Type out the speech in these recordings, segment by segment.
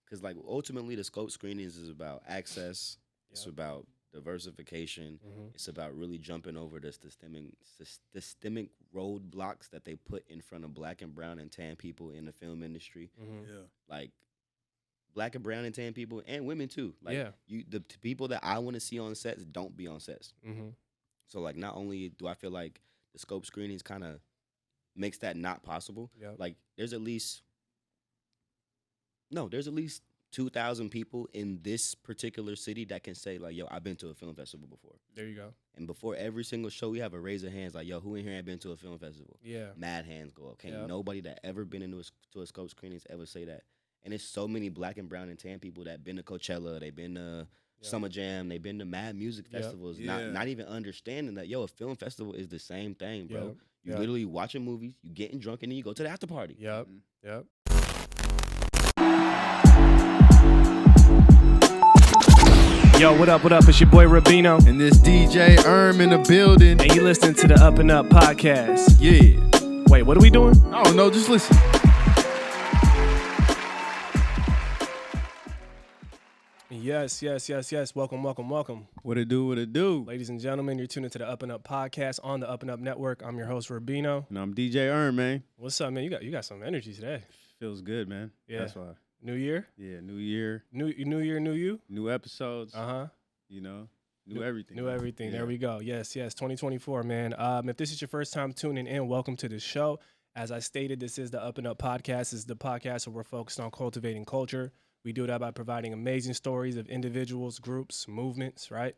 because like ultimately the scope screenings is about access. It's about diversification. It's about really jumping over the systemic roadblocks that they put in front of black and brown and tan people in the film industry. Like black and brown and tan people and women too. Like the people that I want to see on sets don't be on sets. So like not only do I feel like the scope screenings kind of makes that not possible. Like there's at least 2,000 people in this particular city that can say like, yo, I've been to a film festival before. There you go. And before every single show, we have a raise of hands like, yo, who in here ain't been to a film festival? Mad hands go up. Can't nobody that ever been into a scope screenings ever say that. And it's so many black and brown and tan people that been to Coachella, they been to Summer Jam, they been to mad music festivals, not even understanding that, yo, a film festival is the same thing, bro. You literally watching movies, you getting drunk, and then you go to the after party. Yo, what up? It's your boy Rubino. And this DJ in the building. And you listening to the UpNUp Podcast. Yeah. Wait, what are we doing? I don't know, just listen. Yes. Welcome. What it do? Ladies and gentlemen, you're tuning to the UpNUp Podcast on the UpNUp Network. I'm your host, Rubino. And I'm DJ man. What's up, man? You got some energy today. Feels good, man. Yeah. That's why. New year? Yeah, new year. New year, new you? New episodes. You know, new everything. New everything. Yeah. There we go. Yes, 2024, man. If this is your first time tuning in, welcome to the show. As I stated, this is the UpNUp Podcast. This is the podcast where we're focused on cultivating culture. We do that by providing amazing stories of individuals, groups, movements, right?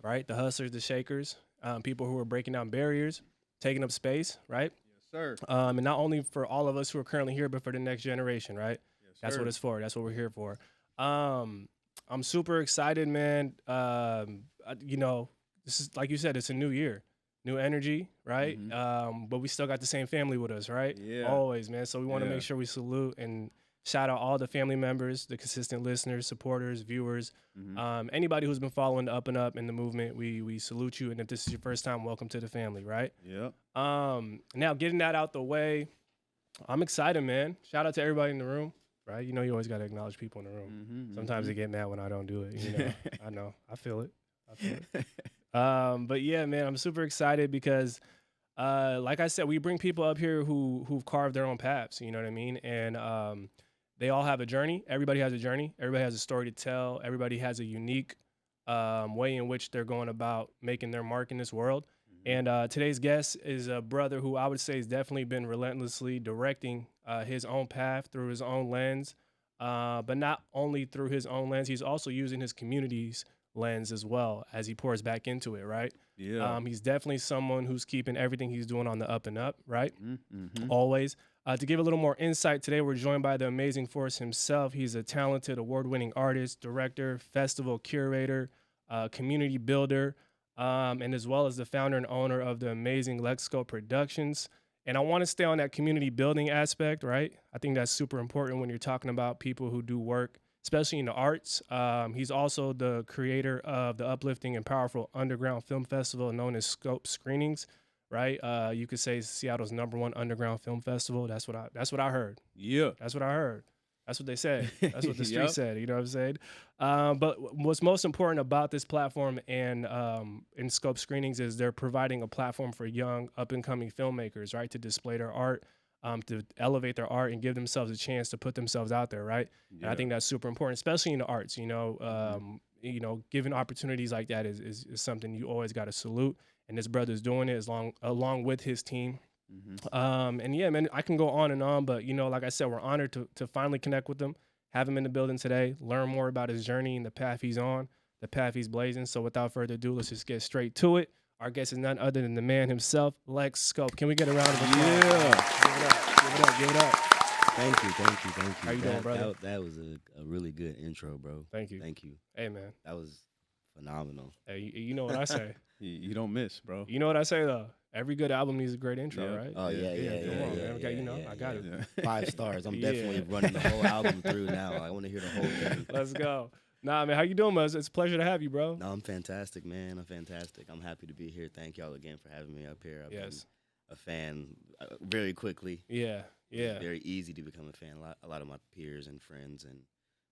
Right? The hustlers, the shakers, people who are breaking down barriers, taking up space, right? Yes, sir. And not only for all of us who are currently here, but for the next generation, right? Yes, That's sir. what it's for. That's what we're here for. I'm super excited, man. This is, like you said, it's a new year, new energy, right? But we still got the same family with us, right? Yeah. Always, man. So we want to make sure we salute and shout out all the family members, the consistent listeners, supporters, viewers, anybody who's been following the UpNUp and the movement. We salute you, and if this is your first time, welcome to the family, right? Yeah. Now getting that out the way, I'm excited, man. Shout out to everybody in the room, right? You know, you always got to acknowledge people in the room. Sometimes they get mad when I don't do it. You know, I know, I feel it. But yeah, man, I'm super excited because, like I said, we bring people up here who've carved their own paths. You know what I mean? And they all have a journey. Everybody has a journey. Everybody has a story to tell. Everybody has a unique way in which they're going about making their mark in this world. And today's guest is a brother who I would say has definitely been relentlessly directing his own path through his own lens. But not only through his own lens, he's also using his community's lens as well as he pours back into it, right? Yeah. He's definitely someone who's keeping everything he's doing on the up and up, right? Always. To give a little more insight, today we're joined by the amazing force himself. He's a talented, award-winning artist, director, festival curator, community builder, and as well as the founder and owner of the amazing Lexscope Productions. And I want to stay on that community building aspect, right? I think that's super important when you're talking about people who do work, especially in the arts. He's also the creator of the uplifting and powerful underground film festival known as Scope Screenings, right? You could say Seattle's #1 underground film festival. That's what I heard. Yeah. That's what I heard. That's what they said. That's what the street said. You know what I'm saying? But what's most important about this platform and in Scope Screenings is they're providing a platform for young up-and-coming filmmakers, right, to display their art, to elevate their art and give themselves a chance to put themselves out there, right? Yeah. And I think that's super important, especially in the arts. You know, giving opportunities like that is something you always got to salute. And this brother's doing it along with his team. And yeah, man, I can go on, but you know, like I said, we're honored to finally connect with him, have him in the building today, learn more about his journey and the path he's on, the path he's blazing. So without further ado, let's just get straight to it. Our guest is none other than the man himself, Lexscope. Can we get a round of applause? Yeah. Give it up. Thank you. How you doing, brother? That was a really good intro, bro. Thank you. Hey, man. That was phenomenal. Hey, you know what I say. You don't miss, bro. You know what I say, though. Every good album needs a great intro, right? Oh, yeah. I got it. 5 stars. I'm definitely running the whole album through now. I want to hear the whole thing. Let's go. Nah, man, how you doing, man? It's a pleasure to have you, bro. No, I'm fantastic, man. I'm fantastic. I'm happy to be here. Thank y'all again for having me up here. I've been a fan very quickly. Yeah. It's very easy to become a fan. A lot of my peers and friends and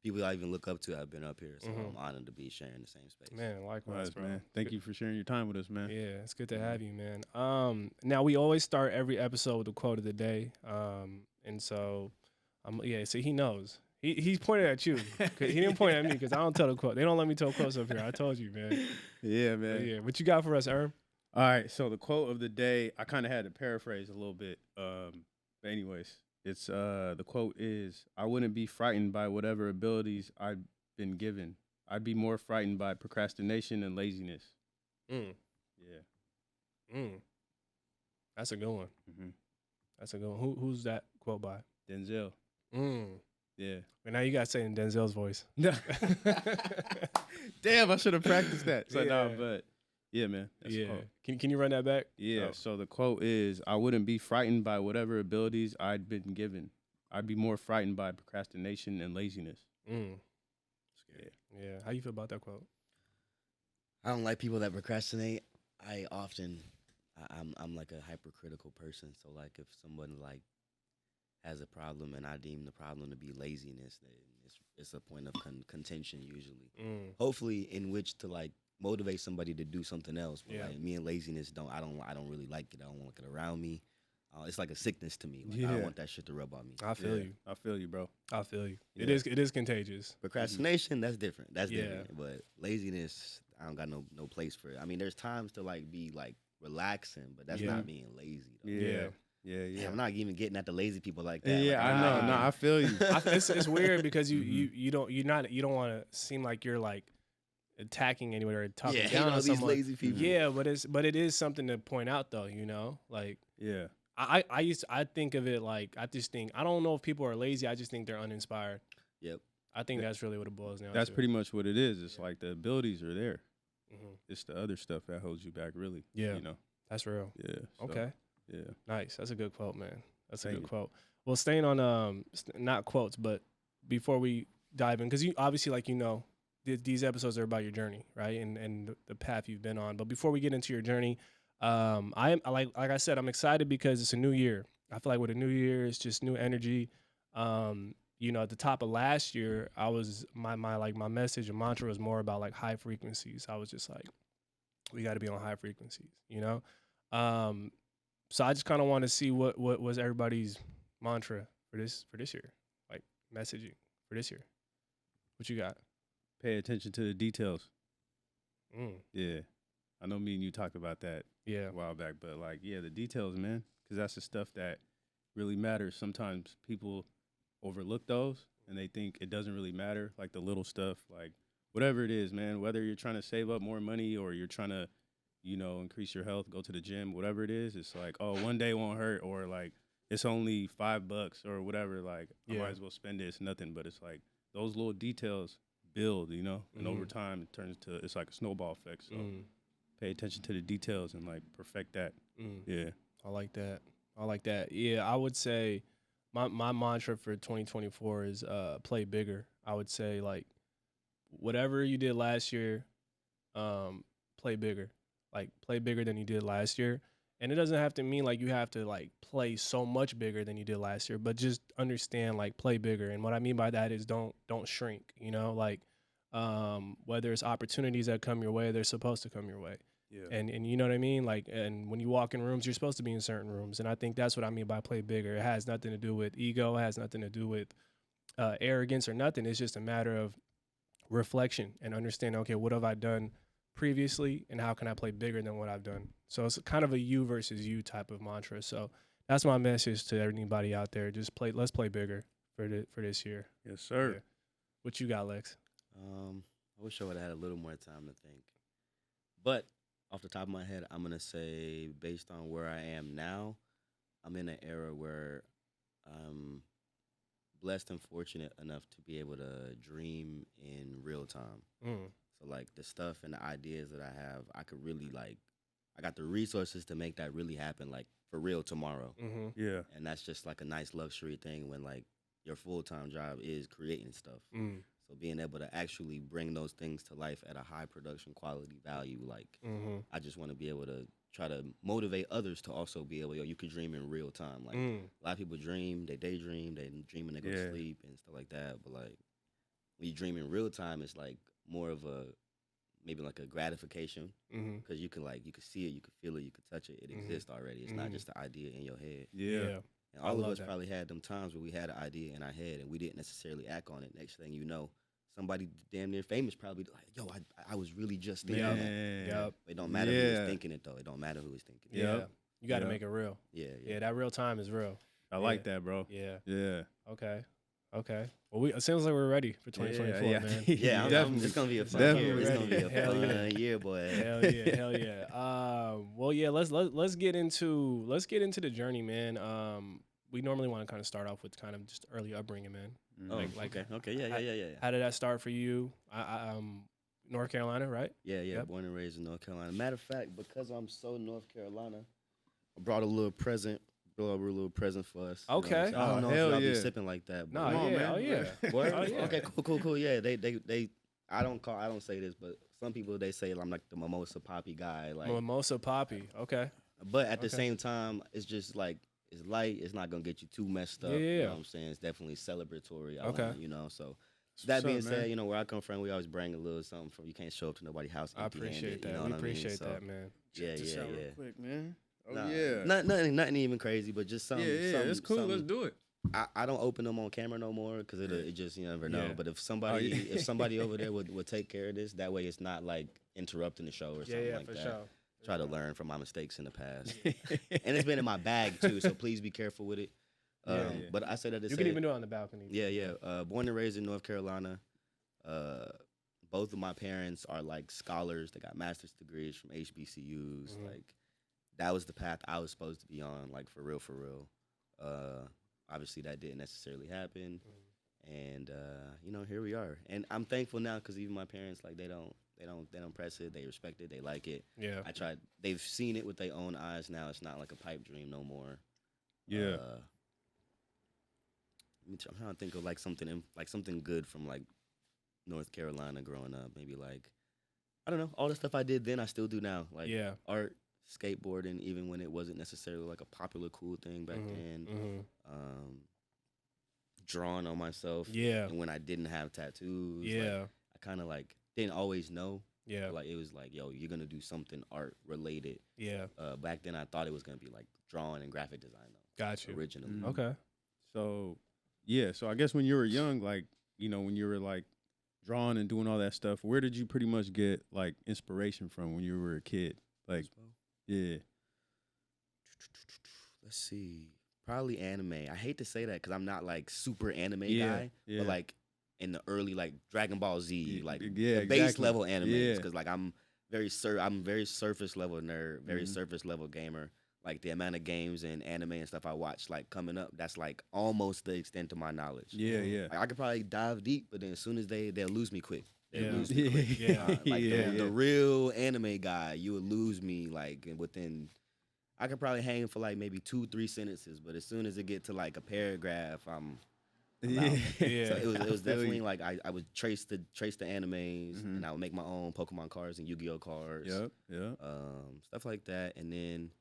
people I even look up to have been up here. So I'm honored to be sharing the same space. Man, likewise, bro. Man. Thank you for sharing your time with us, man. Yeah, it's good to have you, man. Now we always start every episode with the quote of the day. And so, see, he knows. He's pointing at you. He didn't point at me because I don't tell the quote. They don't let me tell quotes up here. I told you, man. Yeah, man. Yeah, what you got for us, Erm? All right, so the quote of the day, I kind of had to paraphrase a little bit. But anyways, it's the quote is, "I wouldn't be frightened by whatever abilities I've been given. I'd be more frightened by procrastination and laziness." Yeah. That's a good one. Mm-hmm. That's a good one. Who's that quote by? Denzel. Yeah. And now you got to say it in Denzel's voice. Damn, I should have practiced that. So, yeah. but yeah, man. That's the quote. Can you run that back? Yeah. So the quote is, "I wouldn't be frightened by whatever abilities I'd been given. I'd be more frightened by procrastination and laziness." Scary. Yeah. How you feel about that quote? I don't like people that procrastinate. I'm like a hypercritical person. So like if someone like has a problem and I deem the problem to be laziness, then it's a point of contention usually. Hopefully in which to like motivate somebody to do something else. But like me and laziness I don't really like it. I don't want it around me. It's like a sickness to me. Like, I don't want that shit to rub on me. I feel you. I feel you, bro. I feel you. Yeah. It is contagious. Procrastination, that's different. That's different. But laziness, I don't got no place for it. I mean, there's times to like be like relaxing, but that's not being lazy. Though. Yeah. I'm not even getting at the lazy people like that. Yeah, like, I know. No, I feel you. It's weird because you don't want to seem like you're like attacking anyone or talking down on these someone. lazy people. Yeah, but it is something to point out though. Like I think of it like I just think I don't know if people are lazy. I just think they're uninspired. Yep. I think that's really what it boils down That's to. pretty much what it is. It's like the abilities are there. It's the other stuff that holds you back, really. Yeah. You know. That's real. Yeah. So, Okay. Yeah. Nice. That's a good quote, man. That's a Thank good you. quote. Well, staying on not quotes, but before we dive in, because you obviously these episodes are about your journey, right, and the path you've been on. But before we get into your journey, like I said, I'm excited because it's a new year. I feel like with a new year, it's just new energy. At the top of last year, I was my message and mantra was more about like high frequencies. I was just like, we got to be on high frequencies, So I just kind of want to see what was everybody's mantra for this year, like messaging for this year. What you got? Pay attention to the details. Yeah. I know me and you talked about that a while back, but like, the details, man, because that's the stuff that really matters. Sometimes people overlook those and they think it doesn't really matter, like the little stuff, like whatever it is, man, whether you're trying to save up more money or you're trying to, increase your health, go to the gym, whatever it is, it's like, oh, one day won't hurt, or like, it's only $5 or whatever, like, I might as well spend it, it's nothing, but it's like, those little details build, and over time, it turns to, it's like a snowball effect, so pay attention to the details and, like, perfect that. Yeah. I like that. Yeah, I would say my mantra for 2024 is play bigger. I would say, like, whatever you did last year, play bigger. Like, play bigger than you did last year. And it doesn't have to mean, like, you have to, like, play so much bigger than you did last year. But just understand, like, play bigger. And what I mean by that is don't shrink, Like, whether it's opportunities that come your way, they're supposed to come your way. Yeah. And you know what I mean? Like, and when you walk in rooms, you're supposed to be in certain rooms. And I think that's what I mean by play bigger. It has nothing to do with ego. It has nothing to do with arrogance or nothing. It's just a matter of reflection and understanding, okay, what have I done previously and how can I play bigger than what I've done? So it's kind of a you versus you type of mantra. So that's my message to anybody out there. Just let's play bigger for this year. Yes, sir. Yeah. What you got, Lex? I wish I would have had a little more time to think. But off the top of my head, I'm going to say based on where I am now, I'm in an era where I'm blessed and fortunate enough to be able to dream in real time. So, like, the stuff and the ideas that I have, I could really, like, I got the resources to make that really happen, like, for real tomorrow. Yeah. And that's just, like, a nice luxury thing when, like, your full-time job is creating stuff. So being able to actually bring those things to life at a high production quality value, like, I just want to be able to try to motivate others to also be able, you could dream in real time. Like, a lot of people dream, they daydream, they dream and they go to sleep and stuff like that. But, like, when you dream in real time, it's like more of a maybe like a gratification because you can see it, you can feel it, you can touch it. It exists already. It's not just an idea in your head. Yeah. And all of us probably had them times where we had an idea in our head and we didn't necessarily act on it. Next thing you know, somebody damn near famous probably like, yo, I was really just thinking that. Yep. It don't matter who was thinking it though. It don't matter who was thinking it. Yeah. You got to make it real. Yeah. That real time is real. I like that, bro. Yeah. Okay. Well, it seems like we're ready for 2024, man. Yeah, definitely. It's gonna be a fun year. It's gonna be a fun year, boy. Hell yeah. Well, yeah. Let's get into the journey, man. We normally want to kind of start off with kind of just early upbringing, man. Okay. Yeah. How did that start for you? North Carolina, right? Yeah. Yep. Born and raised in North Carolina. Matter of fact, because I'm so North Carolina, I brought a little present. Blow up a little present for us. Okay. I don't know if y'all be sipping like that. No, man. Oh yeah. What? Oh, yeah. Okay, cool. Yeah, they. I don't say this, but some people they say I'm like the mimosa poppy guy. Like mimosa poppy. Okay. But at the same time, it's just like it's light. It's not gonna get you too messed up. Yeah. You know what I'm saying? It's definitely celebratory. So. That being said, where I come from, we always bring a little something from. You can't show up to nobody's house empty-handed. I appreciate that. You know we appreciate that, man. Yeah. Real quick, man. Nothing even crazy, but just something. Yeah, it's cool. Something. Let's do it. I don't open them on camera no more because it just you never know. But if somebody over there would take care of this, that way it's not like interrupting the show or something like for that. Sure. Try to learn from my mistakes in the past, and it's been in my bag too. So please be careful with it. But I say that you can even do it on the balcony. Yeah. Born and raised in North Carolina. Both of my parents are like scholars. They got master's degrees from HBCUs. Like. That was the path I was supposed to be on, like for real. Obviously, that didn't necessarily happen, and here we are. And I'm thankful now because even my parents, like, they don't press it. They respect it. They like it. Yeah. I tried. They've seen it with their own eyes now. It's not like a pipe dream no more. Yeah. I'm trying to think of like something good from like North Carolina growing up. Maybe like I don't know, all the stuff I did then I still do now. Like art. Skateboarding, even when it wasn't necessarily like a popular cool thing back then. Drawing on myself. Yeah. And when I didn't have tattoos. Yeah. Like, I kind of like didn't always know. Yeah. Like it was like, yo, you're gonna do something art related. Yeah. Back then I thought it was gonna be like drawing and graphic design though. Got you. Originally. Okay. So I guess when you were young, like, when you were like drawing and doing all that stuff, where did you pretty much get like inspiration from when you were a kid? Like yeah. Let's see. Probably anime. I hate to say that because I'm not like super anime guy, but like in the early like Dragon Ball Z, like the base level animes. Because like I'm very surface level nerd, very surface level gamer. Like the amount of games and anime and stuff I watch like coming up, that's like almost the extent of my knowledge. Yeah. Like, I could probably dive deep, but then as soon as they'll lose me quick. The real anime guy, you would lose me like within. I could probably hang for like maybe 2-3 sentences, but as soon as it get to like a paragraph, I'm out. So it was definitely like I would trace the animes and I would make my own Pokemon cards and Yu-Gi-Oh cards. Stuff like that, and then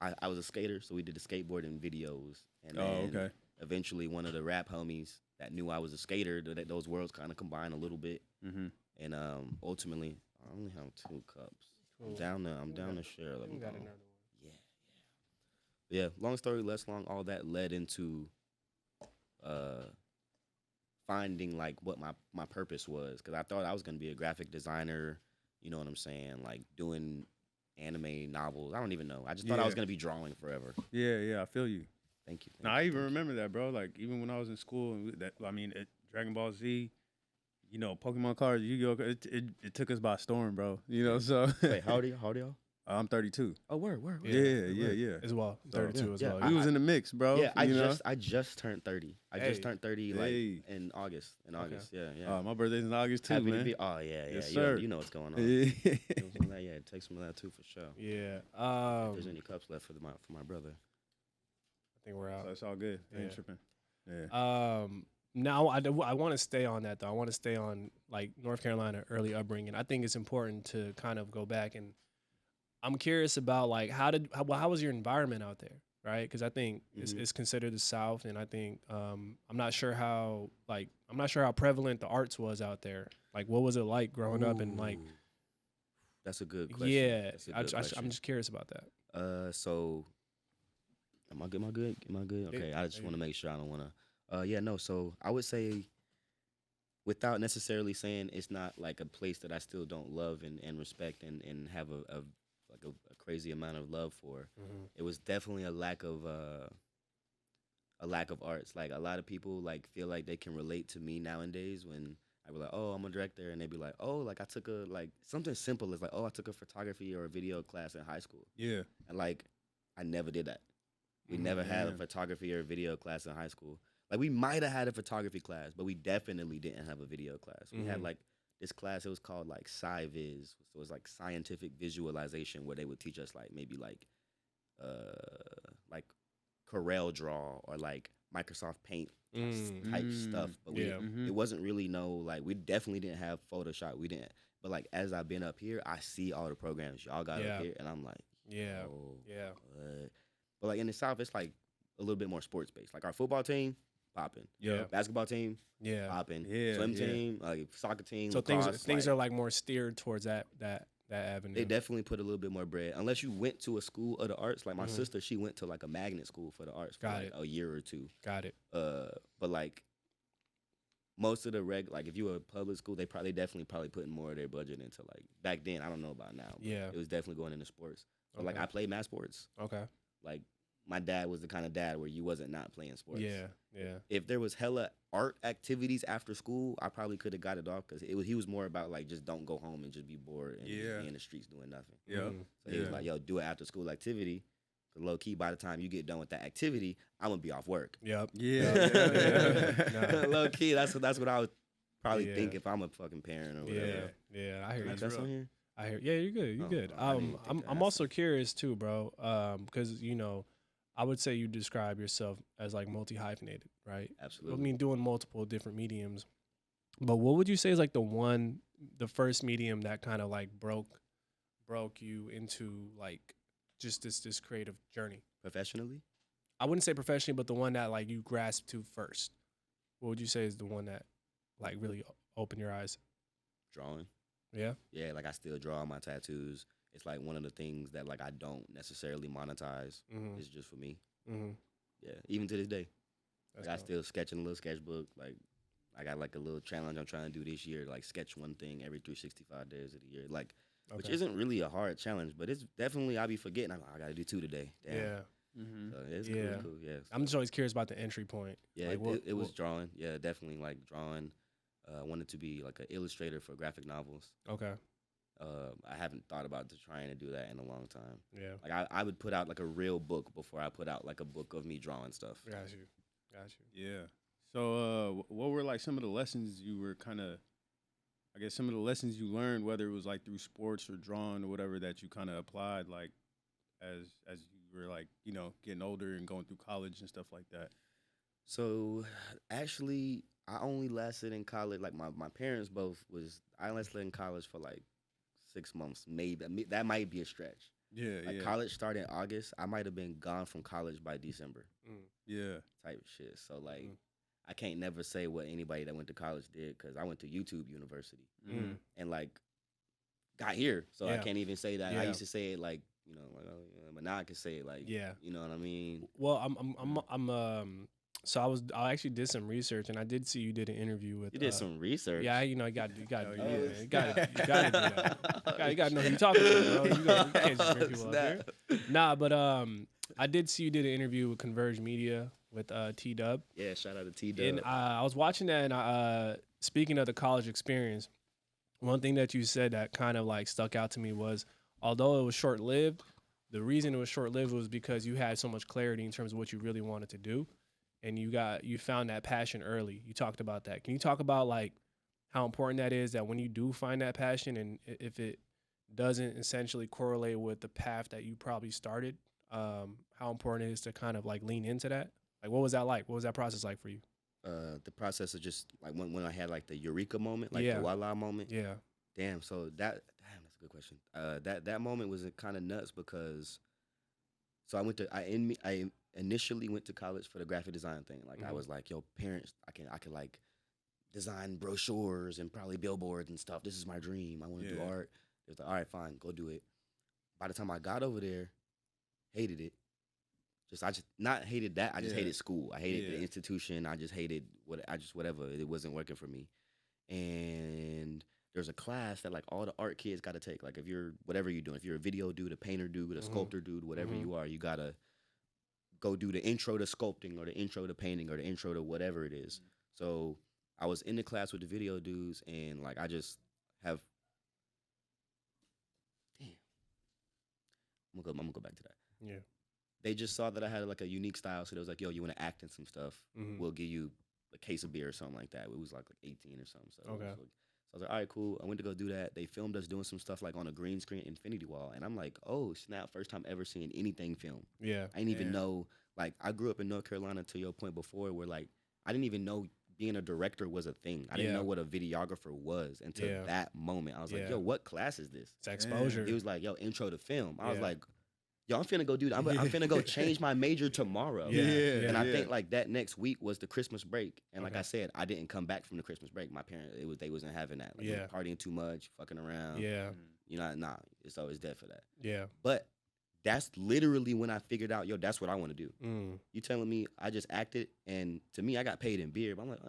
I was a skater, so we did the skateboarding videos, and then eventually one of the rap homies that knew I was a skater, that those worlds kind of combined a little bit. And ultimately, I only have 2 cups. Cool. I'm down to share. Let me go. Yeah. Long story less long, all that led into finding like what my purpose was, because I thought I was going to be a graphic designer, you know what I'm saying, like doing anime novels. I don't even know. I just thought I was going to be drawing forever. Yeah, I feel you. Thank you. I even remember that, bro. Like, even when I was in school, Dragon Ball Z, Pokemon cards, Yu-Gi-Oh, it took us by storm, bro. So. Wait, how old are y'all? I'm 32. Oh, word. Yeah. As well. 32 as well. We was in the mix, bro. Yeah, I just turned 30. I just turned 30 like in August. Yeah. My birthday's in August too, Happy man. To be, oh yeah. Yes, sir. You know what's going on. Take some of that too for sure. Yeah. If there's any cups left for my brother. I think we're out. So it's all good. Ain't tripping. Yeah. Now I want to stay on that though. I want to stay on like North Carolina early upbringing. I think it's important to kind of go back, and I'm curious about like how was your environment out there? right? Because I think it's considered the South, and I think I'm not sure how prevalent the arts was out there. Like, what was it like growing up and like? That's a good question. Yeah, I'm just curious about that. So, am I good? Okay, I just want to make sure I don't want to. So I would say, without necessarily saying it's not like a place that I still don't love and respect and have a crazy amount of love for. It was definitely a lack of arts. Like, a lot of people like feel like they can relate to me nowadays when I be like, oh, I'm a director, and they be like, oh, like I took a like something simple as like, oh, I took a photography or a video class in high school. Yeah. And like, I never did that. We never had a photography or a video class in high school. Like, we might have had a photography class, but we definitely didn't have a video class. We had like this class, it was called like Sci-Viz. So it was like scientific visualization, where they would teach us like maybe like Corel Draw or like Microsoft Paint type stuff. But it wasn't really we definitely didn't have Photoshop. We didn't. But like, as I've been up here, I see all the programs y'all got up here, and I'm like, But like in the South, it's like a little bit more sports based. Like, our football team, popping. Yeah. Basketball team, popping. Yeah. Swim team, like soccer team. So things are like more steered towards that avenue. They definitely put a little bit more bread. Unless you went to a school of the arts. Like, my sister, she went to like a magnet school for the arts for a year or two. Got it. But like, most of the like, if you were a public school, they definitely putting more of their budget into, like, back then. I don't know about now. Yeah. It was definitely going into sports. So like, I played mass sports. Okay. Like, my dad was the kind of dad where you wasn't not playing sports. Yeah. If there was hella art activities after school, I probably could have got it off, because he was more about like, just don't go home and just be bored and just be in the streets doing nothing. Yeah. So he was like, yo, do an after school activity. Cause low key, by the time you get done with that activity, I'm gonna be off work. Yep. Yeah. Low key, that's what I would probably think if I'm a fucking parent or whatever. Yeah. I hear you. That's on here. I hear. Yeah, you're good. You're good. I'm also curious too, bro. Because I would say you describe yourself as like multi-hyphenated, right? Absolutely. I mean, doing multiple different mediums. But what would you say is like the first medium that kind of like broke you into like just this creative journey? Professionally? I wouldn't say professionally, but the one that like you grasped to first. What would you say is the one that like really opened your eyes? Drawing. Yeah? Yeah, like, I still draw on my tattoos. It's like one of the things that like I don't necessarily monetize. It's just for me. Yeah, even to this day. Like, I still sketch in a little sketchbook. Like, I got like a little challenge I'm trying to do this year, like sketch one thing every 365 days of the year. Like, which isn't really a hard challenge, but it's definitely, I be forgetting. I got to do 2 today. Damn. Yeah. So it's cool. Yeah. So, I'm just always curious about the entry point. Yeah, like, it was drawing. Yeah, definitely like drawing. Wanted to be like an illustrator for graphic novels. Okay. I haven't thought about trying to do that in a long time. Yeah. Like, I would put out like a real book before I put out like a book of me drawing stuff. Got you. Yeah. So what were like some of the lessons you were some of the lessons you learned, whether it was like through sports or drawing or whatever, that you kind of applied like as you were like, getting older and going through college and stuff like that? So actually, I only lasted in college, like my parents both I lasted in college for like 6 months, maybe. That might be a stretch. Yeah, like college started in August. I might have been gone from college by December. Yeah. Type shit. So like, I can't never say what anybody that went to college did, because I went to YouTube University and like got here. So I can't even say that. I used to say it like, but now I can say it like, you know what I mean? Well, So I actually did some research, and I did see you did an interview with. You did some research. Yeah, you got to do that. You got to do that. You got to know who you're talking to, bro. You can't just bring people up here. Nah, but I did see you did an interview with Converge Media with T-Dub. Yeah, shout out to T-Dub. And I was watching that, and speaking of the college experience, one thing that you said that kind of like stuck out to me was, although it was short-lived, the reason it was short-lived was because you had so much clarity in terms of what you really wanted to do. And you found that passion early. You talked about that. Can you talk about like how important that is, that when you do find that passion, and if it doesn't essentially correlate with the path that you probably started, how important it is to kind of like lean into that? Like, what was that like? What was that process like for you? The process of just like when I had like the eureka moment, like the voila moment. Yeah. Damn. So that's a good question. That moment was kind of nuts, because So I initially went to college for the graphic design thing. Like I was like, yo, parents, I can like design brochures and probably billboards and stuff. This is my dream. I want to do art. It was like, all right, fine, go do it. By the time I got over there, hated it. I just not hated that. I just hated school. I hated the institution. I just hated whatever. It wasn't working for me. And there's a class that like all the art kids got to take. Like if you're whatever you're doing, if you're a video dude, a painter dude, a sculptor dude, whatever you are, you gotta go do the intro to sculpting or the intro to painting or the intro to whatever it is. So I was in the class with the video dudes, and like I just have. Damn. I'm gonna go back to that. Yeah. They just saw that I had like a unique style, so they was like, "Yo, you want to act in some stuff? We'll give you a case of beer or something like that." It was like 18 or something. So, so I was like, "All right, cool." I went to go do that. They filmed us doing some stuff like on a green screen infinity wall, and I'm like, "Oh snap!" First time ever seeing anything filmed. Yeah, I didn't even know. Like, I grew up in North Carolina, to your point before, where like I didn't even know being a director was a thing. I didn't know what a videographer was until that moment. I was like, "Yo, what class is this?" It's exposure. He was like, "Yo, intro to film." I was like, yo, I'm finna go do that. I'm finna go change my major tomorrow. And I think like that next week was the Christmas break. And like I said, I didn't come back from the Christmas break. My parents, they wasn't having that. Like partying too much, fucking around. Yeah. You know, nah, it's always dead for that. Yeah. But that's literally when I figured out, yo, that's what I want to do. You telling me I just acted, and to me, I got paid in beer. But I'm like,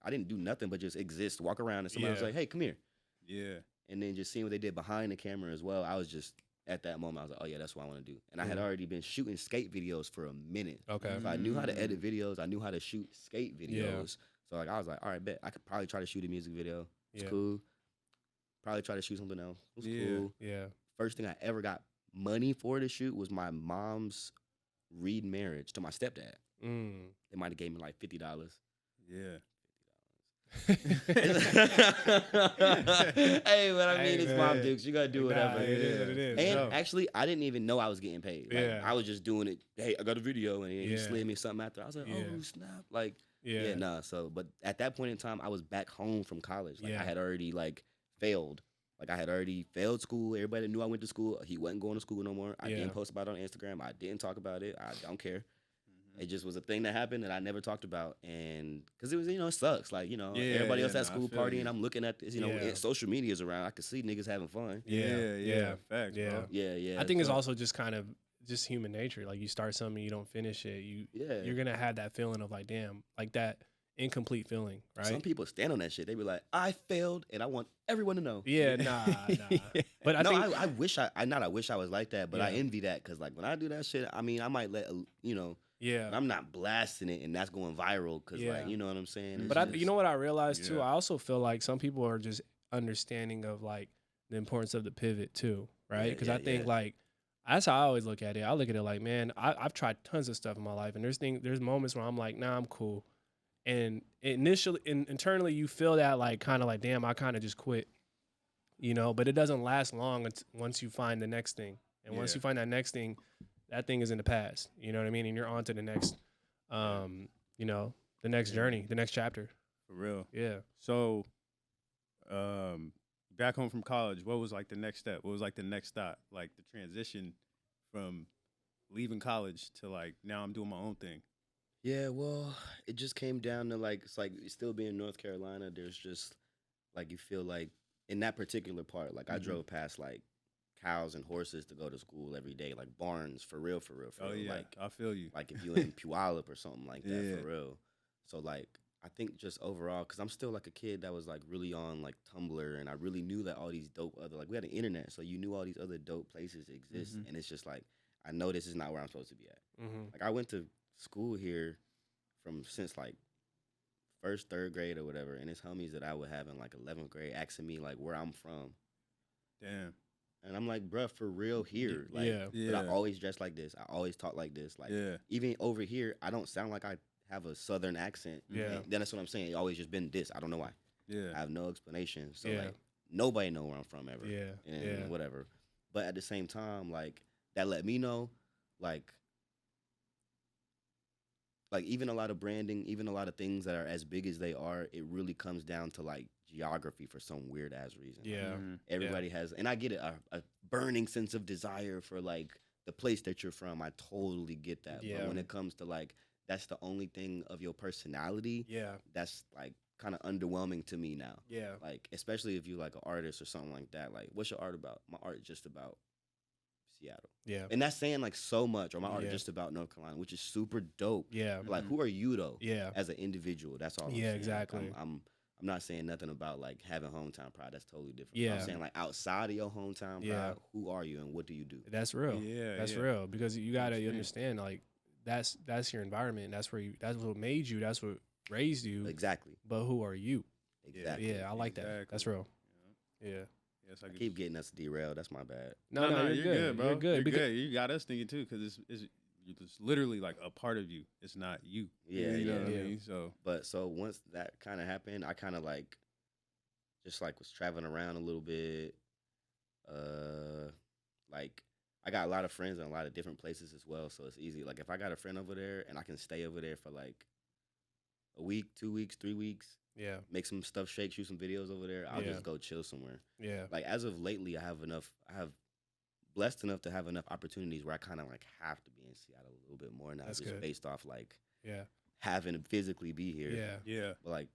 I didn't do nothing but just exist, walk around, and somebody was like, hey, come here. Yeah. And then just seeing what they did behind the camera as well, I was just, at that moment, I was like, oh, yeah, that's what I want to do. And I had already been shooting skate videos for a minute. Okay. So I knew how to edit videos. I knew how to shoot skate videos. Yeah. So like I was like, all right, bet. I could probably try to shoot a music video. It's cool. Probably try to shoot something else. It was cool. Yeah. First thing I ever got money for to shoot was my mom's remarriage to my stepdad. They might have gave me like $50. Yeah. Hey, but I mean, it's Mom Dukes. You gotta do whatever. It is what it is. And actually, I didn't even know I was getting paid. Like, I was just doing it. Hey, I got a video, and he slid me something after. I was like, oh snap! Like, nah. So, but at that point in time, I was back home from college. Like, I had already like failed. Like, I had already failed school. Everybody knew I went to school. He wasn't going to school no more. I didn't post about it on Instagram. I didn't talk about it. I don't care. It just was a thing that happened that I never talked about, and because it was, it sucks. Like, everybody else at school partying. I'm looking at this, social media's around. I could see niggas having fun. Facts, bro. I think it's also just kind of just human nature. Like, you start something, you don't finish it. You're gonna have that feeling of like, damn, like that incomplete feeling, right? Some people stand on that shit. They be like, I failed, and I want everyone to know. Yeah, nah. But I wish I was like that, but I envy that, because like when I do that shit, I mean, I might let Yeah, I'm not blasting it, and that's going viral because, like, you know what I'm saying. But you know what I realized too. I also feel like some people are just understanding of like the importance of the pivot too, right? Because I think like that's how I always look at it. I look at it like, man, I've tried tons of stuff in my life, and there's moments where I'm like, nah, I'm cool, and internally you feel that like kind of like, damn, I kind of just quit, But it doesn't last long once you find the next thing, and once you find that next thing, that thing is in the past, you know what I mean? And you're on to the next, the next journey, the next chapter. For real. Yeah. So, back home from college, what was like the next step? What was like the next stop? Like the transition from leaving college to like, now I'm doing my own thing. Yeah, well, it just came down to like, it's like still being North Carolina. There's just like, you feel like in that particular part, like I drove past like cows and horses to go to school every day, like barns, for real. Oh yeah, like, I feel you. Like if you in Puyallup or something like that, for real. So like, I think just overall, because I'm still like a kid that was like really on like Tumblr, and I really knew that all these dope other, like we had the internet, so you knew all these other dope places exist, and it's just like, I know this is not where I'm supposed to be at. Like I went to school here since like 1st, 3rd grade or whatever, and it's homies that I would have in like 11th grade asking me like where I'm from. Damn. And I'm like, bruh, for real here. Like, but I always dress like this. I always talk like this. Like, even over here, I don't sound like I have a Southern accent. Yeah. Then that's what I'm saying. It always just been this. I don't know why. Yeah. I have no explanation. So, like, nobody know where I'm from ever. Yeah. And whatever. But at the same time, like, that let me know, like, even a lot of branding, even a lot of things that are as big as they are, it really comes down to, like, geography for some weird ass reason. Yeah. Everybody has, and I get it, a burning sense of desire for like the place that you're from, I totally get that. Yeah. But when it comes to like that's the only thing of your personality, that's like kind of underwhelming to me now. Yeah. Like, especially if you like an artist or something like that. Like, what's your art about? My art is just about Seattle. Yeah. And that's saying like so much. Or my art is just about North Carolina, which is super dope. Yeah. But, like, who are you though? Yeah. As an individual. That's all I'm saying. Yeah, exactly. Like, I'm not saying nothing about like having hometown pride. That's totally different. Yeah. I'm saying like outside of your hometown pride, who are you and what do you do? That's real. Yeah. That's real. Because you gotta understand, like, that's your environment. That's what made you. That's what raised you. Exactly. But who are you? Exactly. Yeah, I like that. That's real. Yeah. Yes, I keep getting us derailed. That's my bad. No, you're good, bro. You're good. You're good. You got us thinking too, because it's literally like a part of you. It's not you. Yeah, you know yeah. what I mean? So once that kind of happened, I kind of like just like was traveling around a little bit. Like I got a lot of friends in a lot of different places as well, so it's easy. Like if I got a friend over there and I can stay over there for like a week, 2 weeks, 3 weeks. Yeah. Make some stuff shake, shoot some videos over there. I'll just go chill somewhere. Yeah. Like as of lately, I have blessed enough to have enough opportunities where I kind of like have to be in Seattle a little bit more now. That's just good. Based off like having to physically be here. Yeah. But like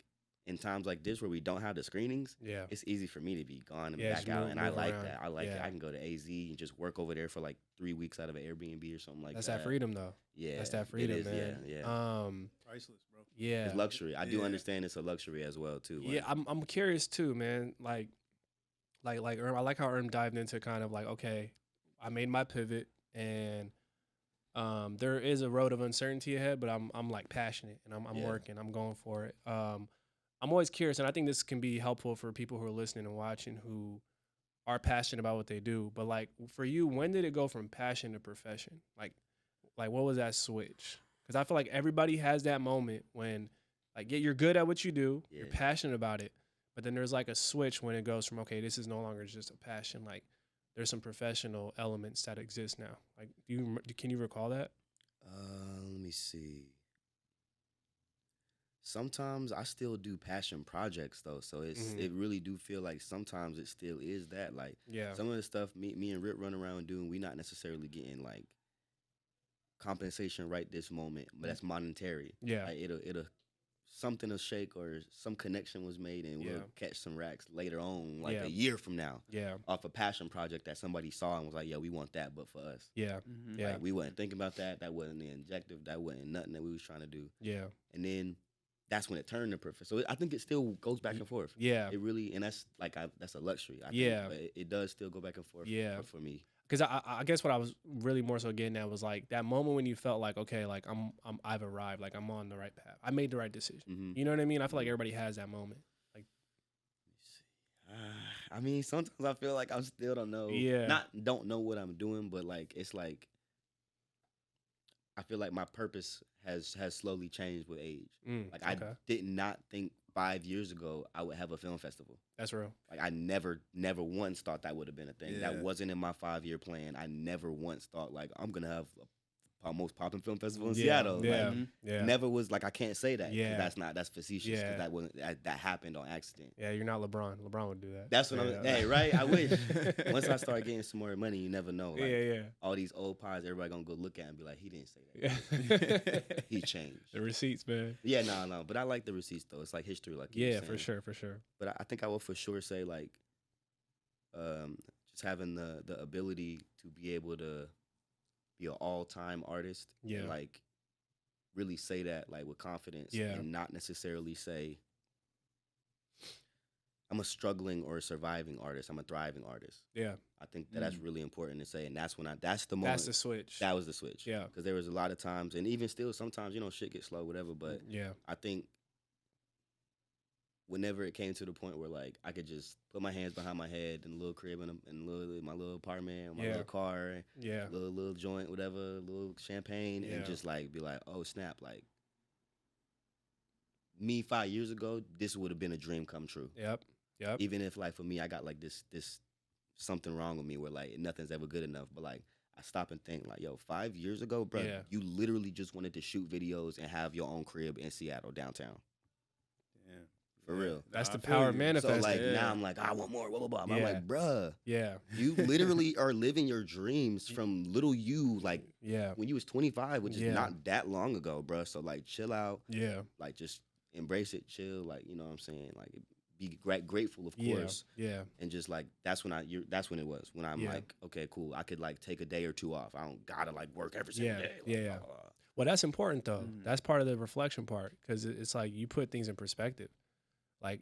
in times like this where we don't have the screenings, it's easy for me to be gone and back out. And I like that. I like it. I can go to AZ and just work over there for like 3 weeks out of an Airbnb or something like that. That's that freedom though. Yeah. That's that freedom, it is, man. Yeah. Priceless, bro. Yeah. It's luxury. I do understand it's a luxury as well too. Like, yeah, I'm curious too, man. Like I like how Erm dived into kind of like, okay, I made my pivot and there is a road of uncertainty ahead, but I'm like passionate and I'm working. I'm going for it. I'm always curious, and I think this can be helpful for people who are listening and watching who are passionate about what they do. But like for you, when did it go from passion to profession? Like what was that switch? Because I feel like everybody has that moment when like you're good at what you do, you're passionate about it, but then there's like a switch when it goes from, okay, this is no longer just a passion. Like there's some professional elements that exist now. Like can you recall that? Let me see. Sometimes I still do passion projects though, so it really do feel like sometimes it still is that. Like some of the stuff me and Rip run around doing, we not necessarily getting like compensation right this moment, but that's monetary. Yeah, like, it'll something will shake or some connection was made and we'll catch some racks later on, like a year from now. Yeah, off a passion project that somebody saw and was like, yeah, we want that, but for us. Yeah, like, we wasn't thinking about that. That wasn't the objective. That wasn't nothing that we was trying to do. Yeah, and then that's when it turned to perfect. So I think it still goes back and forth. Yeah, it really, and that's like that's a luxury. I think, but it does still go back and forth. Yeah, for me. Because I guess what I was really more so getting at was like that moment when you felt like, okay, like I've arrived, like I'm on the right path. I made the right decision. Mm-hmm. You know what I mean? I feel like everybody has that moment. Like, I mean, sometimes I feel like I still don't know. Yeah, don't know what I'm doing, but like it's like I feel like my purpose has slowly changed with age. Like I did not think 5 years ago I would have a film festival. That's real. Like I never once thought that would have been a thing. That wasn't in my 5-year plan. I never once thought like I'm gonna have a most popping film festival in Seattle. Yeah, like, never was like I can't say that. Yeah, that's facetious. Because that wasn't that happened on accident. Yeah, you're not LeBron. LeBron would do that. That's what I'm. Hey, right? I wish. Once I start getting some more money, you never know. Like, all these old pies, everybody gonna go look at and be like, he didn't say that. He changed. The receipts, man. Yeah, no. But I like the receipts though. It's like history, like you were saying. for sure. But I think I will for sure say like, just having the ability to be able to be an all-time artist and like really say that like with confidence and not necessarily say I'm a struggling or a surviving artist. I'm a thriving artist. Yeah, I think that's really important to say, and that's when that's the moment. That's the switch. That was the switch. Yeah, because there was a lot of times, and even still sometimes shit gets slow, whatever. But I think whenever it came to the point where like I could just put my hands behind my head in a little crib in my little apartment, my little car, little joint, whatever, little champagne, and just like be like, oh snap, like me 5 years ago, this would have been a dream come true. Yep. Even if like for me, I got like this something wrong with me where like nothing's ever good enough, but like I stop and think like, yo, 5 years ago, bro, you literally just wanted to shoot videos and have your own crib in Seattle downtown. For real. That's the power of manifesting. So like now I'm like, I want more, blah, blah, blah. I'm like, bruh. Yeah. You literally are living your dreams from little you, like when you was 25, which is not that long ago, bruh. So like chill out. Yeah. Like just embrace it, chill, like, you know what I'm saying? Like be grateful, of course. Yeah. And just like that's when it was. When I'm like, okay, cool. I could like take a day or two off. I don't gotta like work every single day. Like, yeah. Well, that's important though. That's part of the reflection part, because it's like you put things in perspective. Like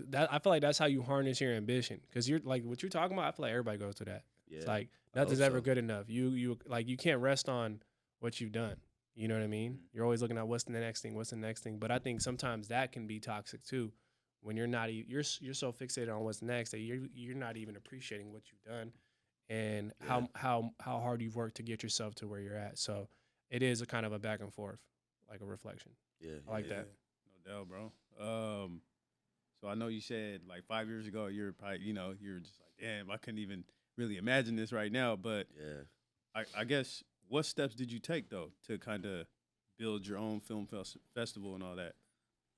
that, I feel like that's how you harness your ambition. Because you're like what you're talking about. I feel like everybody goes through that. Yeah. It's like nothing's ever good enough. You like you can't rest on what you've done. You know what I mean? You're always looking at what's the next thing. What's the next thing? But I think sometimes that can be toxic too. When you're not, you're so fixated on what's next that you're not even appreciating what you've done, and how hard you've worked to get yourself to where you're at. So it is a kind of a back and forth, like a reflection. Yeah, I like that. No doubt, bro. So I know you said like 5 years ago, you're probably, you're just like, damn, I couldn't even really imagine this right now. But I guess what steps did you take though to kind of build your own film festival and all that?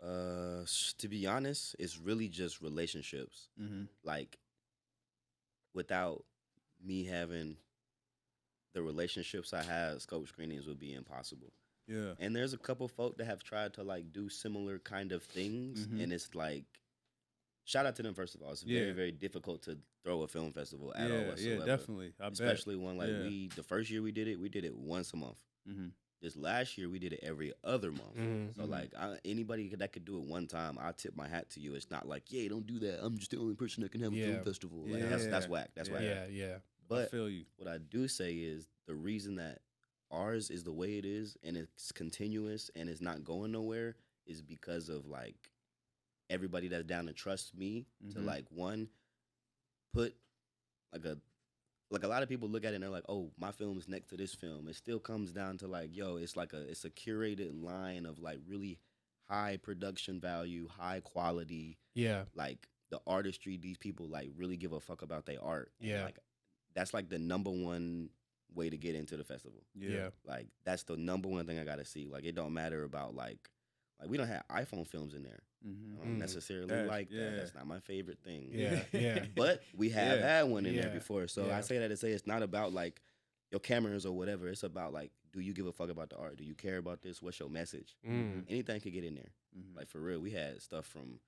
To be honest, it's really just relationships. Like, without me having the relationships I had, scope screenings would be impossible. Yeah. And there's a couple folk that have tried to like do similar kind of things, and it's like, shout out to them first of all. It's very, very difficult to throw a film festival at all whatsoever. Yeah, definitely. Especially when like the first year we did it once a month. This last year we did it every other month. So like anybody that could do it one time, I tip my hat to you. It's not like, yeah, don't do that. I'm just the only person that can have a film festival. Like that's whack. That's whack. Yeah. But I feel you. What I do say is the reason that ours is the way it is and it's continuous and it's not going nowhere is because of like everybody that's down to trust me to like one put like a lot of people look at it and they're like, oh, my film is next to this film. It still comes down to like, yo, it's a curated line of like really high production value, high quality. Yeah. Like the artistry, these people like really give a fuck about their art. Yeah. And, like that's like the number one way to get into the festival. Yeah. Like that's the number one thing I gotta see. Like it don't matter about like we don't have iPhone films in there. I don't necessarily like that. That's not my favorite thing. Yeah. But we have had one in there before. So I say that to say it's not about like your cameras or whatever. It's about like, do you give a fuck about the art? Do you care about this? What's your message? Anything could get in there. Like for real, we had stuff from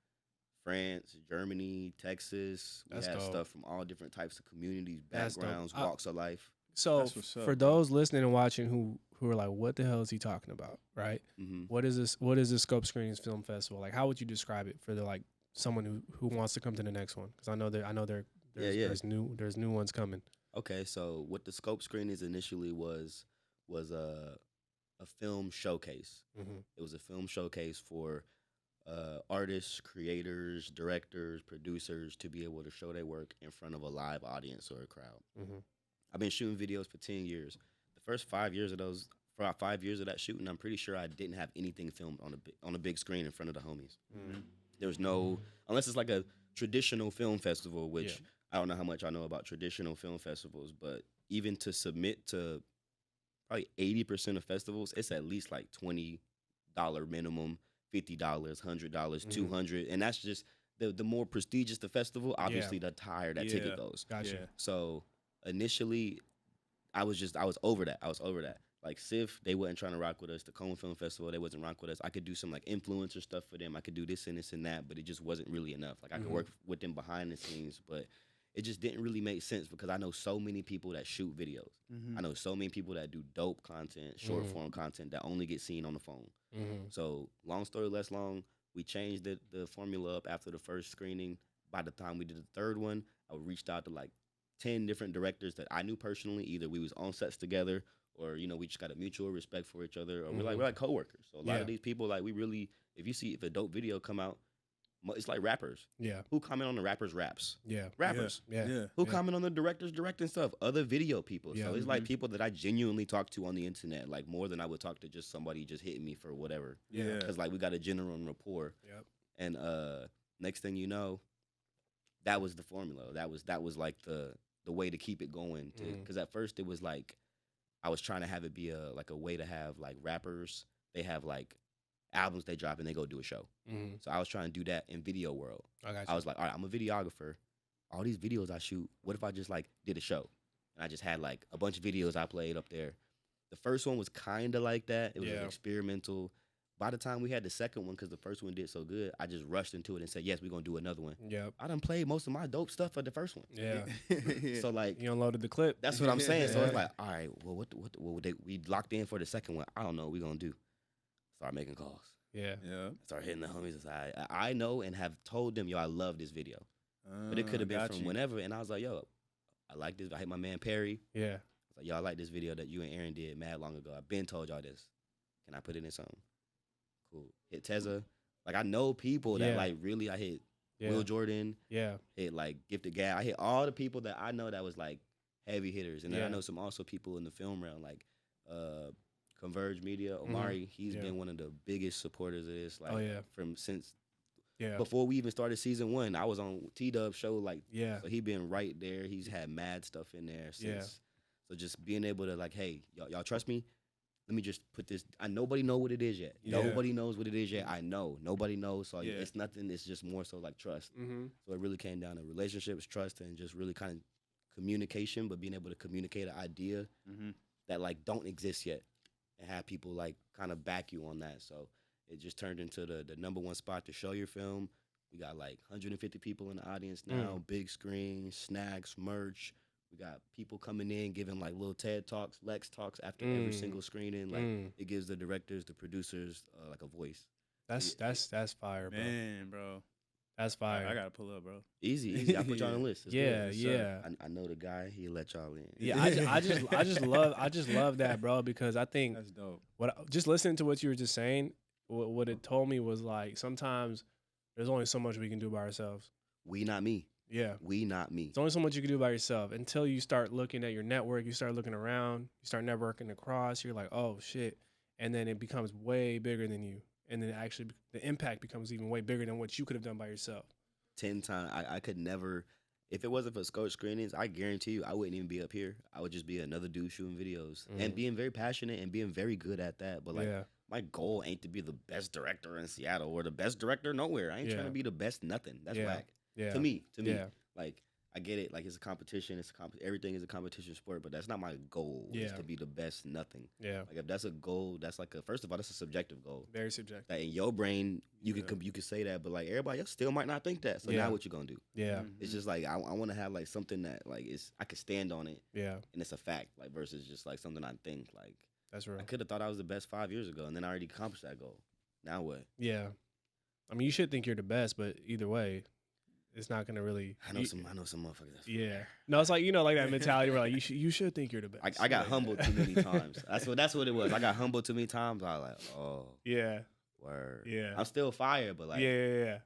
France, Germany, Texas. We had stuff from all different types of communities, backgrounds, walks of life. So for those listening and watching who are like, what the hell is he talking about, right? What is this? What is the Scope Screenings Film Festival? Like, how would you describe it for the like someone who wants to come to the next one? Because I know there's new ones coming. Okay, so what the Scope Screenings initially was a film showcase. It was a film showcase for artists, creators, directors, producers to be able to show their work in front of a live audience or a crowd. I've been shooting videos for 10 years. The first 5 years of that shooting, I'm pretty sure I didn't have anything filmed on a big screen in front of the homies. There was no, unless it's like a traditional film festival, which I don't know how much I know about traditional film festivals, but even to submit to probably 80% of festivals, it's at least like $20 minimum, $50, $100, $200, and that's just the more prestigious the festival, obviously the higher that ticket goes. Gotcha. So initially, I was over that. Like Sif, they wasn't trying to rock with us. Tacoma Film Festival, they wasn't rock with us. I could do some like influencer stuff for them. I could do this and this and that, but it just wasn't really enough. Like I could work with them behind the scenes, but it just didn't really make sense because I know so many people that shoot videos. I know so many people that do dope content, short form content that only get seen on the phone. So long story less long, we changed the formula up after the first screening. By the time we did the third one, I reached out to like 10 different directors that I knew personally. Either we was on sets together or, we just got a mutual respect for each other, or we're like coworkers. So a lot of these people, like we really, if a dope video come out, it's like rappers. Yeah. Who comment on the rappers' raps? Yeah. Rappers. Yeah. Who comment on the directors directing stuff? Other video people. So it's like people that I genuinely talk to on the internet, like more than I would talk to just somebody just hitting me for whatever. Yeah. Because like we got a general rapport. Yep. And next thing you know, that was the formula. That was like the way to keep it going. Because at first it was like I was trying to have it be a way to have like rappers. They have like albums they drop and they go do a show. So I was trying to do that in video world. I was like, all right, I'm a videographer. All these videos I shoot, what if I just like did a show? And I just had like a bunch of videos I played up there. The first one was kind of like that. It was experimental. By the time we had the second one, because the first one did so good, I just rushed into it and said, yes, we're going to do another one. Yeah. I done played most of my dope stuff for the first one. Yeah. So, like. You unloaded the clip. That's what I'm saying. So, it's like, all right, well, what we locked in for the second one. I don't know what we're going to do. Start making calls. Yeah. Start hitting the homies. I know and have told them, yo, I love this video. But it could have been from whenever. And I was like, yo, I like this. I hate my man Perry. Yeah. I was like, yo, I like this video that you and Aaron did mad long ago. I've been told y'all this. Can I put it in something? Cool. Hit Tezza. Like, I know people that, like, really, I hit Will Jordan. Yeah. Hit, like, Gifted Gab. I hit all the people that I know that was, like, heavy hitters. And then I know some also people in the film realm, like Converge Media, Omari. He's been one of the biggest supporters of this. Like, from since before we even started season 1, I was on T-Dub's show. Like, so he been right there. He's had mad stuff in there since. So just being able to, like, hey, y'all trust me? Let me just put this. Nobody know what it is yet. Nobody knows what it is yet. I know. Nobody knows. So it's nothing. It's just more so like trust. So it really came down to relationships, trust, and just really kind of communication, but being able to communicate an idea that like don't exist yet and have people like kind of back you on that. So it just turned into the number one spot to show your film. We got like 150 people in the audience now, big screen, snacks, merch. We got people coming in, giving like little TED Talks, Lex Talks after every single screening. Like it gives the directors, the producers, like a voice. That's fire, bro. Man, bro. That's fire. I gotta pull up, bro. Easy. I put y'all on the list. It's yeah, good. I know the guy. He'll let y'all in. Yeah, I just love that, bro, because I think that's dope. Just listening to what you were just saying, what it told me was like sometimes there's only so much we can do by ourselves. We not me. Yeah. We not me. It's only so much you can do by yourself until you start looking at your network, you start looking around, you start networking across, you're like, oh shit. And then it becomes way bigger than you. And then actually the impact becomes even way bigger than what you could have done by yourself. 10 times. I could never, if it wasn't for Scope screenings, I guarantee you I wouldn't even be up here. I would just be another dude shooting videos and being very passionate and being very good at that. But like my goal ain't to be the best director in Seattle or the best director nowhere. I ain't trying to be the best nothing. That's whack. Yeah. To me. Like, I get it. Like, it's a competition. Everything is a competition sport, but that's not my goal. Is to be the best nothing. Yeah. Like, if that's a goal, that's like first of all, that's a subjective goal. Very subjective. Like, in your brain, you can say that, but like everybody else still might not think that. So now what you gonna do? Yeah. It's just like I want to have like something that like I could stand on it. Yeah. And it's a fact, like versus just like something I think. Like, that's right. I could have thought I was the best 5 years ago, and then I already accomplished that goal. Now what? Yeah. I mean, you should think you're the best, but either way, it's not gonna really. I know some motherfuckers. Yeah. No, it's like like that mentality where like you should think you're the best. I got humbled too many times. That's what it was. I got humbled too many times. I was like, oh. Yeah. Word. Yeah. I'm still fire, but like. Yeah.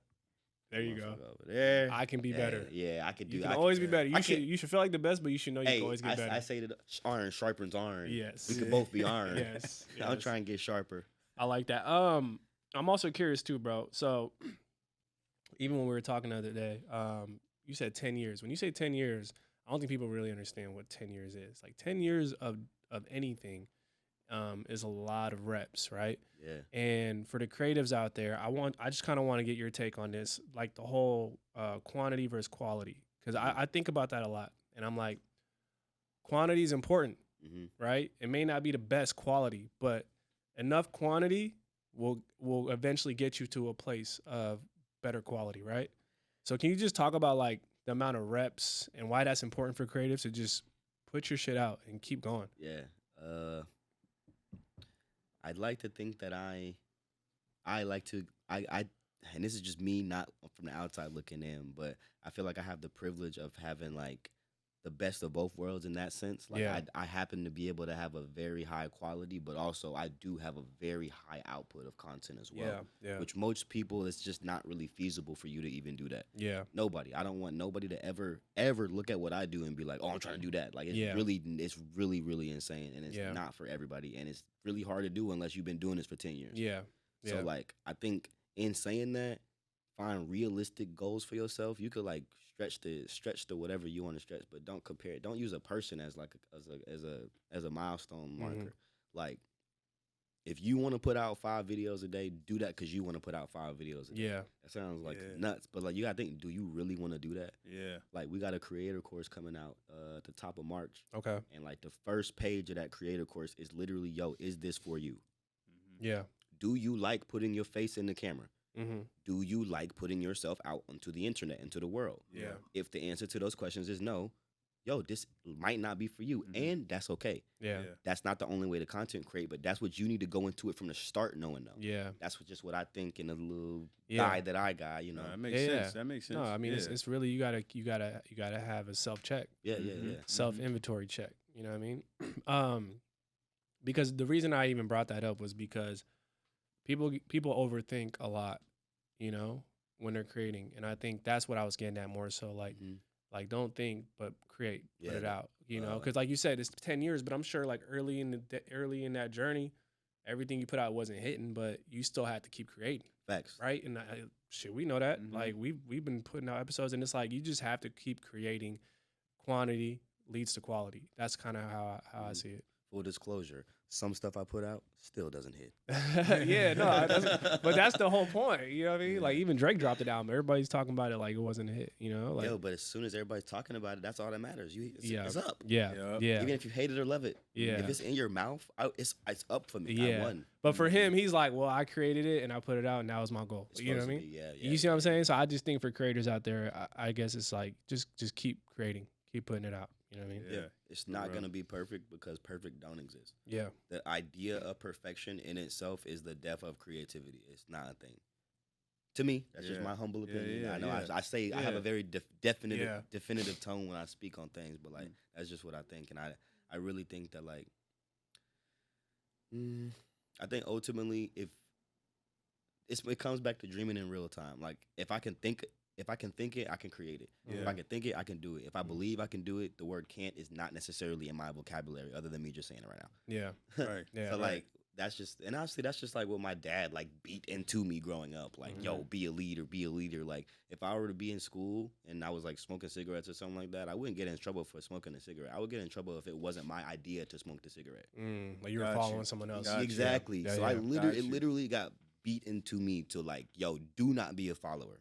There you go. Over there. I can be better. Yeah, I could do. You can always be better. You should feel like the best, but you should know you can always get better. I say that iron sharpens iron. Yes. We could both be iron. Yes. I'm trying to get sharper. I like that. I'm also curious too, bro. So even when we were talking the other day, you said 10 years. When you say 10 years, I don't think people really understand what 10 years is. Like 10 years of anything is a lot of reps, right? Yeah. And for the creatives out there, I just kind of want to get your take on this, like the whole quantity versus quality. Because I think about that a lot. And I'm like, quantity is important, right? It may not be the best quality, but enough quantity will eventually get you to a place of better quality, right? So can you just talk about like the amount of reps and why that's important for creatives to just put your shit out and keep going? Yeah. I'd like to think that I like to, and this is just me, not from the outside looking in, but I feel like I have the privilege of having like the best of both worlds in that sense. Like I happen to be able to have a very high quality, but also I do have a very high output of content as well. Yeah. Which most people, it's just not really feasible for you to even do that. Yeah. Nobody. I don't want nobody to ever look at what I do and be like, oh, I'm trying to do that. Like it's really, really insane. And it's not for everybody. And it's really hard to do unless you've been doing this for 10 years. Yeah. So like I think in saying that, find realistic goals for yourself. You could like stretch to whatever you want to stretch, but don't compare it. Don't use a person as like as a milestone marker. Like If you want to put out 5 videos a day, do that because you want to put out 5 videos a day. Yeah. That sounds like nuts, but like you gotta think, do you really want to do that? Yeah. Like we got a creator course coming out at the top of March. Okay. And like the first page of that creator course is literally, yo, is this for you? Yeah. Do you like putting your face in the camera? Mm-hmm. Do you like putting yourself out onto the internet, into the world? Yeah. If the answer to those questions is no, yo, this might not be for you, and that's okay. Yeah. That's not the only way to content create, but that's what you need to go into it from the start knowing, though. Yeah. That's just what I think in a little guide that I got, you know. That makes sense. That makes sense. No, I mean it's really you gotta have a self check. Yeah. Self inventory check. You know what I mean? Because the reason I even brought that up was because people overthink a lot, you know, when they're creating, and I think that's what I was getting at more so. Like, like don't think, but create, put it out. You know, because like you said, it's 10 years, but I'm sure like early in that journey, everything you put out wasn't hitting, but you still had to keep creating. Facts. Right? And we know that. Like we've been putting out episodes, and it's like you just have to keep creating. Quantity leads to quality. That's kind of how I see it. Full disclosure, some stuff I put out still doesn't hit. Yeah, no, but that's the whole point. You know what I mean? Like even Drake dropped it album. Everybody's talking about it like it wasn't a hit. You know? Like, yo, but as soon as everybody's talking about it, that's all that matters. It's up. Yeah. Even if you hate it or love it. Yeah. If it's in your mouth, it's up for me. Yeah. I won. But for him, he's like, well, I created it and I put it out, and that was my goal. You know what I mean? Yeah. You see what I'm saying? So I just think for creators out there, I guess it's like just keep creating, keep putting it out. You know what I mean? Yeah. It's not going to be perfect because perfect don't exist. Yeah. The idea of perfection in itself is the death of creativity. It's not a thing. To me, that's just my humble opinion. I know I say I have a very definitive tone when I speak on things, but like that's just what I think. And I really think that like, I think ultimately if it comes back to dreaming in real time. Like if I can think it, I can create it. Yeah. If I can think it, I can do it. If I believe I can do it, the word can't is not necessarily in my vocabulary other than me just saying it right now. Yeah. Right. Yeah. So like that's just, and honestly, that's just like what my dad like beat into me growing up. Like, yo, be a leader. Like if I were to be in school and I was like smoking cigarettes or something like that, I wouldn't get in trouble for smoking a cigarette. I would get in trouble if it wasn't my idea to smoke the cigarette. Like you were following someone else. Exactly. Yeah, so it literally got beat into me to like, yo, do not be a follower.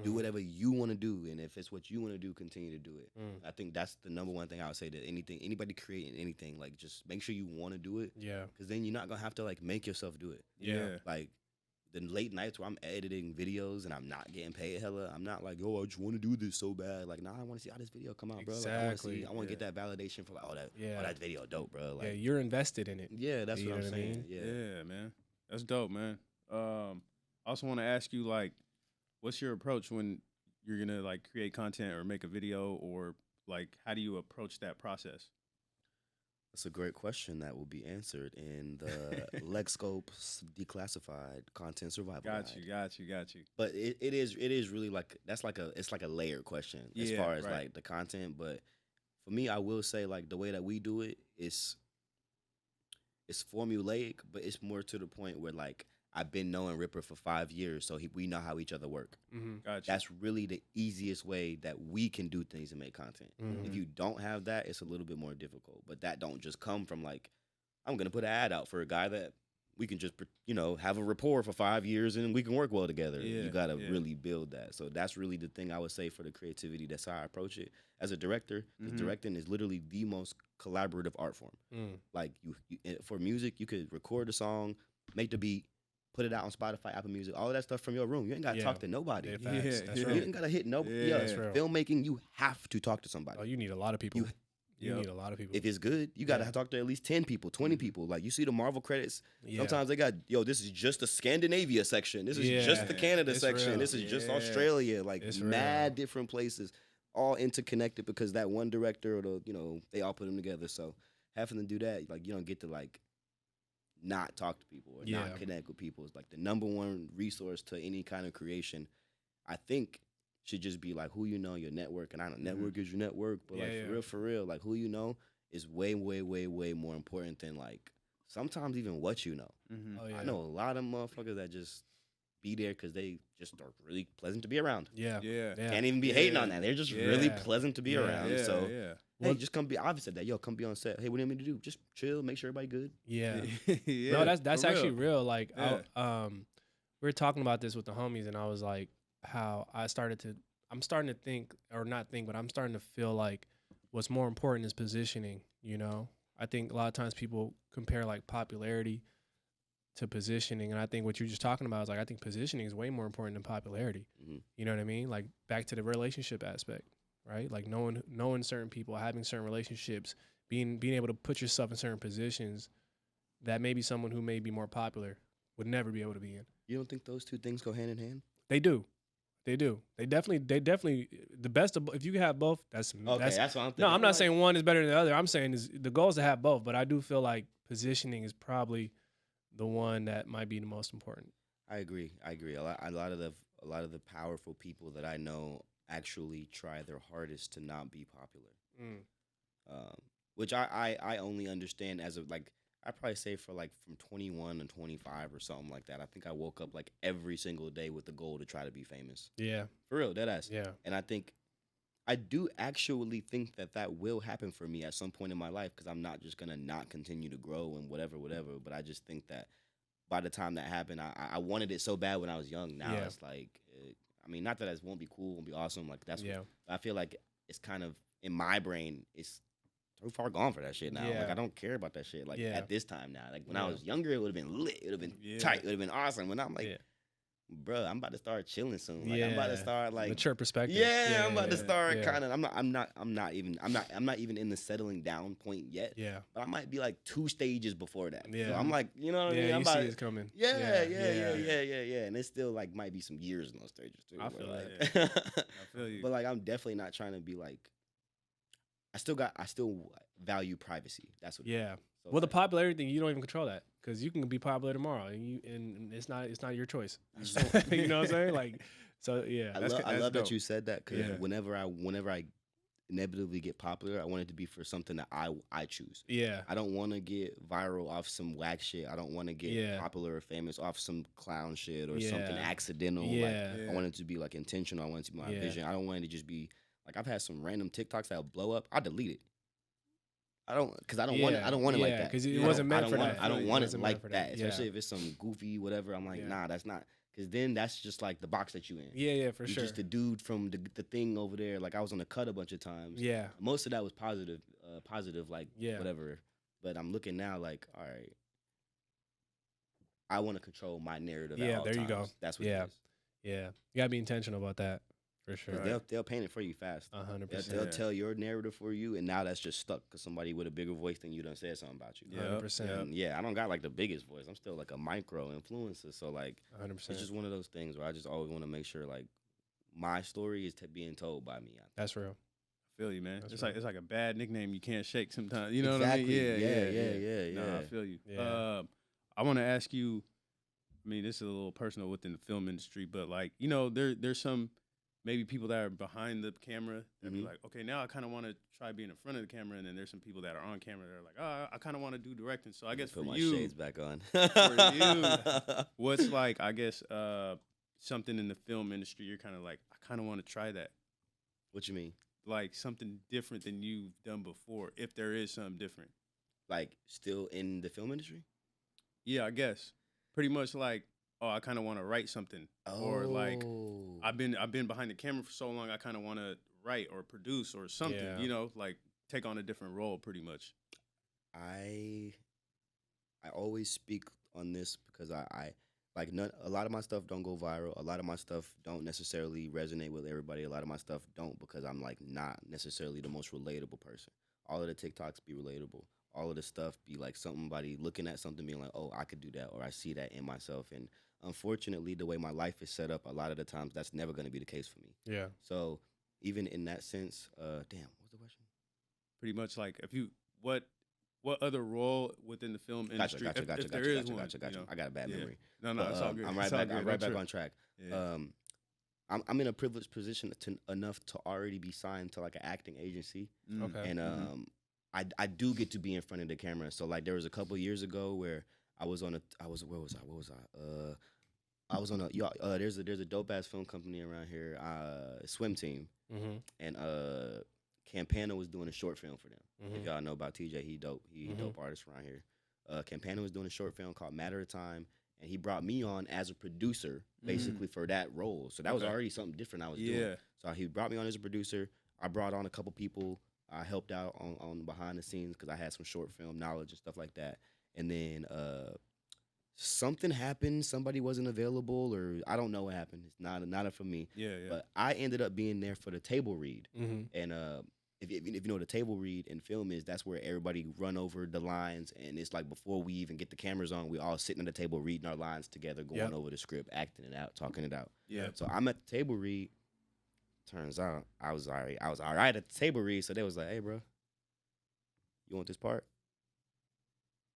Do whatever you want to do, and if it's what you want to do, continue to do it. I think that's the number one thing I would say to anybody creating anything, like just make sure you want to do it. Yeah, because then you're not gonna have to like make yourself do it. Yeah, like the late nights where I'm editing videos and I'm not getting paid hella, I'm not like, oh, I just want to do this so bad. Like, nah, I want to see how this video come out, bro. Exactly. Like, I want to get that validation for like, oh, that video dope, bro. Like, yeah, you're invested in it. Yeah, that's what I'm saying. Yeah, man, that's dope, man. I also want to ask you, like, what's your approach when you're gonna like create content or make a video, or like how do you approach that process? That's a great question that will be answered in the Lexscope Declassified Content Survival Guide. Got you. But it is really like it's like a layered question as far as like the content. But for me, I will say like the way that we do it is it's formulaic, but it's more to the point where like I've been knowing Ripper for 5 years, so we know how each other work. Gotcha. That's really the easiest way that we can do things and make content. If you don't have that, it's a little bit more difficult. But that don't just come from like, I'm going to put an ad out for a guy that we can just, have a rapport for 5 years and we can work well together. You got to really build that. So that's really the thing I would say for the creativity. That's how I approach it. As a director, because directing is literally the most collaborative art form. Like you, for music, you could record a song, make the beat, put it out on Spotify, Apple Music, all of that stuff from your room. You ain't got to talk to nobody. Yeah, facts. That's You ain't got to hit nobody. Filmmaking, you have to talk to somebody. Oh, you need a lot of people. You need a lot of people. If it's good, you got to talk to at least 10 people, 20 people. Like, you see the Marvel credits, sometimes they got, this is just the Scandinavia section. This is just the Canada section. Real. This is just Australia. Like, it's mad different places, all interconnected because that one director or they all put them together. So having to do that, like, you don't get to, like, not talk to people or not connect with people is like the number one resource to any kind of creation. I think should just be like who you know, your network. And I know network is your network, but like for real, like who you know is way, way, way, way more important than like sometimes even what you know. I know a lot of motherfuckers that just be there because they just are really pleasant to be around. Yeah. Can't even be hating on that. They're just really pleasant to be around. So hey, just come be. Obviously, that come be on set. Hey, what do you want me to do? Just chill, make sure everybody good. Yeah. No, that's actually real. Like, we were talking about this with the homies, and I was like, how I'm starting to think, or not think, but I'm starting to feel like what's more important is positioning. You know, I think a lot of times people compare like popularity to positioning, and I think what you're just talking about is like, I think positioning is way more important than popularity. Mm-hmm. You know what I mean? Like, back to the relationship aspect, right? Like knowing certain people, having certain relationships, being able to put yourself in certain positions that maybe someone who may be more popular would never be able to be in. You don't think those two things go hand in hand? They do. They definitely, the best of, if you can have both, that's what I'm thinking. No, I'm not saying one is better than the other. I'm saying is the goal is to have both, but I do feel like positioning is probably the one that might be the most important. I agree. A lot of the powerful people that I know actually try their hardest to not be popular. Which I only understand as of like, I probably say for like from 21 to 25 or something like that. I think I woke up like every single day with the goal to try to be famous. Yeah. For real, deadass. Yeah. And I do actually think that will happen for me at some point in my life, because I'm not just going to not continue to grow and whatever. But I just think that by the time that happened, I wanted it so bad when I was young. Now it's like, I mean, not that it won't be cool, won't be awesome. Like that's what I feel like it's kind of in my brain, it's so far gone for that shit now. Like I don't care about that shit. Like at this time now. Like when I was younger, it would have been lit. It would have been tight. It would have been awesome. When I'm like, bro, I'm about to start chilling soon. Like I'm about to start like mature perspective. I'm about to start kind of. I'm not even in the settling down point yet. Yeah. But I might be like 2 stages before that. Yeah. So I'm like, you know what I mean? I'm about, see it's coming. Yeah. And it still like might be some years in those stages too. I feel like, I feel you. But like I'm definitely not trying to be like. I still value privacy. That's what. Yeah. So well, the popularity thing, you don't even control that, because you can be popular tomorrow, and it's not your choice. You know what I'm saying? Like, so yeah. I love that you said that, because whenever I inevitably get popular, I want it to be for something that I choose. Yeah. I don't want to get viral off some whack shit. I don't want to get popular or famous off some clown shit or something accidental. I want it to be like intentional. I want it to be my vision. I don't want it to just be. Like I've had some random TikToks that'll blow up. I delete it. I don't want it. I don't want it like that. Because it wasn't meant for that. I don't want it like that. Especially if it's some goofy whatever. I'm like, nah, that's not. Because then that's just like the box that you in. Yeah, for You're sure. just the dude from the thing over there. Like I was on the cut a bunch of times. Yeah. Most of that was positive, like whatever. But I'm looking now like, all right, I want to control my narrative. Yeah, there you go. That's what it is. Yeah, you gotta be intentional about that. For sure. They'll paint it for you fast. 100%. They'll tell your narrative for you, and now that's just stuck because somebody with a bigger voice than you done said something about you. 100%. And I don't got like the biggest voice. I'm still like a micro influencer. So like, 100%. It's just one of those things where I just always want to make sure like my story is being told by me. That's real. I feel you, man. It's like a bad nickname you can't shake sometimes. You know what I mean? Yeah. No, I feel you. Yeah. I want to ask you. I mean, this is a little personal within the film industry, but like, you know, there's some. Maybe people that are behind the camera that be like, okay, now I kind of want to try being in front of the camera, and then there's some people that are on camera that are like, oh, I kind of want to do directing. So I guess for you, put my shades back on. For you, what's like, I guess, something in the film industry you're kind of like, I kind of want to try that. What you mean? Like something different than you've done before, if there is something different. Like still in the film industry? Yeah, I guess. Pretty much like, oh, I kind of want to write something, or like I've been behind the camera for so long, I kind of want to write or produce or something, you know, like take on a different role, pretty much. I always speak on this because I like a lot of my stuff don't go viral. A lot of my stuff don't necessarily resonate with everybody. A lot of my stuff don't because I'm like not necessarily the most relatable person. All of the TikToks be relatable. All of the stuff be like somebody looking at something being like, oh, I could do that, or I see that in myself. And unfortunately, the way my life is set up, a lot of the times that's never going to be the case for me. Yeah. So even in that sense, damn, what was the question? Pretty much like what other role within the film industry? Gotcha. I got a bad memory. No, it's all good. I'm right back on track. Yeah. I'm in a privileged position enough to already be signed to like an acting agency. Okay. And I do get to be in front of the camera. So like there was a couple years ago where I was on where was I? I was on there's a dope ass film company around here, Swim Team, and Campana was doing a short film for them. If y'all know about TJ, he dope. He dope artist around here. Campana was doing a short film called Matter of Time, and he brought me on as a producer, basically for that role. So that was already something different I was doing. So he brought me on as a producer. I brought on a couple people. I helped out on behind the scenes because I had some short film knowledge and stuff like that. And then something happened. Somebody wasn't available, or I don't know what happened. It's not for me. But I ended up being there for the table read. And if you know what a table read in film is, that's where everybody run over the lines, and it's like before we even get the cameras on, we all sitting at the table reading our lines together, going over the script, acting it out, talking it out. So I'm at the table read. Turns out I was all right at the table read. So they was like, "Hey, bro, you want this part?"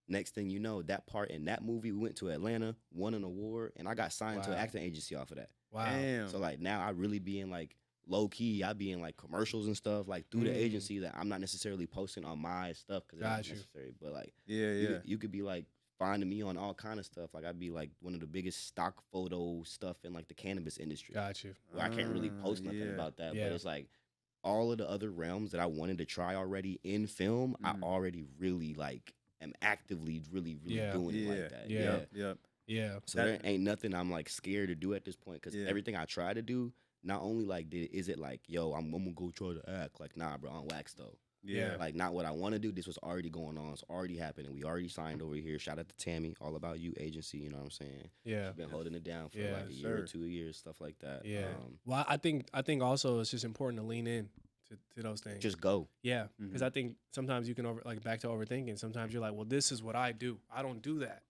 Next thing you know, that part in that movie, we went to Atlanta, won an award, and I got signed to an acting agency off of that. Wow. Damn. So like now I really be in like low key, I be in like commercials and stuff like through the agency that I'm not necessarily posting on my stuff because it's not necessary. But like you could be like finding me on all kind of stuff. Like I'd be like one of the biggest stock photo stuff in like the cannabis industry. Got you. Where I can't really post nothing about that. But it's like all of the other realms that I wanted to try already in film, I already really like am actively really doing it like that. Yeah. So there ain't nothing I'm like scared to do at this point because everything I try to do, not only like is it like, yo, I'm gonna go try to act like, nah, bro, on wax though. Like not what I want to do. This was already going on. It's already happening. We already signed over here. Shout out to Tammy, All About You agency. You know what I'm saying? Yeah. She's been holding it down for like a year or 2 years, stuff like that. Yeah. Well, I think also it's just important to lean in to those things. Just go. Yeah. Because I think sometimes you can back to overthinking. Sometimes you're like, well, this is what I do. I don't do that,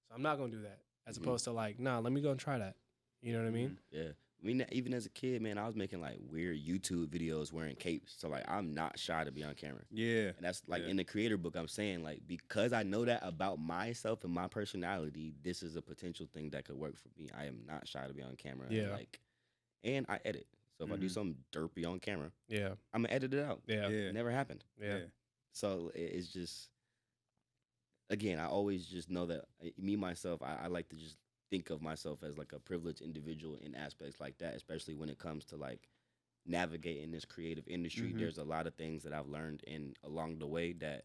so I'm not gonna do that. As opposed to like, nah, let me go and try that. You know what I mean? Yeah. I mean, even as a kid, man, I was making like weird YouTube videos wearing capes. So like, I'm not shy to be on camera. Yeah. And that's like in the creator book, I'm saying like, because I know that about myself and my personality, this is a potential thing that could work for me. I am not shy to be on camera. Yeah. And I edit. So if I do something derpy on camera, I'm gonna edit it out. Yeah. It never happened. Yeah. So it's just, again, I always just know that me, myself, I like to just think of myself as like a privileged individual in aspects like that, especially when it comes to like navigating this creative industry. There's a lot of things that I've learned along the way that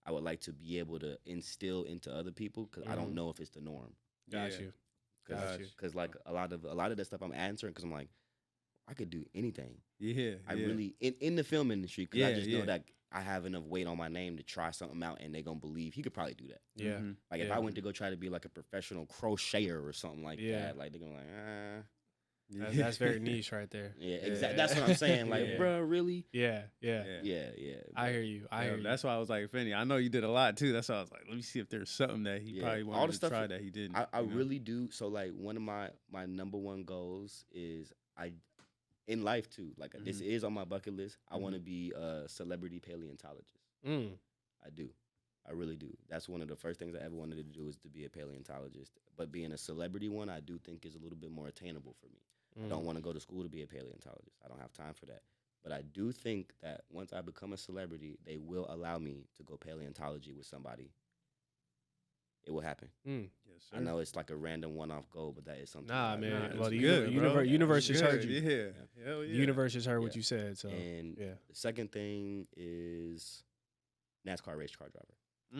I would like to be able to instill into other people because I don't know if it's the norm. Got you. Because like a lot of that stuff I'm answering because I'm like, I could do anything. I really in the film industry because I just know that I have enough weight on my name to try something out and they're gonna believe he could probably do that. Yeah. Like if I went to go try to be like a professional crocheter or something like that, like they're gonna be like, That's very niche right there. Yeah, exactly. That's what I'm saying. Like, bro, really? Yeah. I hear you. That's why I was like, Finny, I know you did a lot too. That's why I was like, let me see if there's something that he probably wanted to try that he didn't. I really do. So like one of my number one goals is in life too. Like this is on my bucket list. I want to be a celebrity paleontologist. I do. I really do. That's one of the first things I ever wanted to do is to be a paleontologist. But being a celebrity one, I do think is a little bit more attainable for me. I don't want to go to school to be a paleontologist. I don't have time for that. But I do think that once I become a celebrity, they will allow me to go paleontology with somebody. It will happen. Yes, sir. I know it's like a random one-off goal, but that is something. Nah, man. Well, the good, universe just heard you. Yeah. Hell yeah. The universe just heard what you said. So and the second thing is NASCAR race car driver.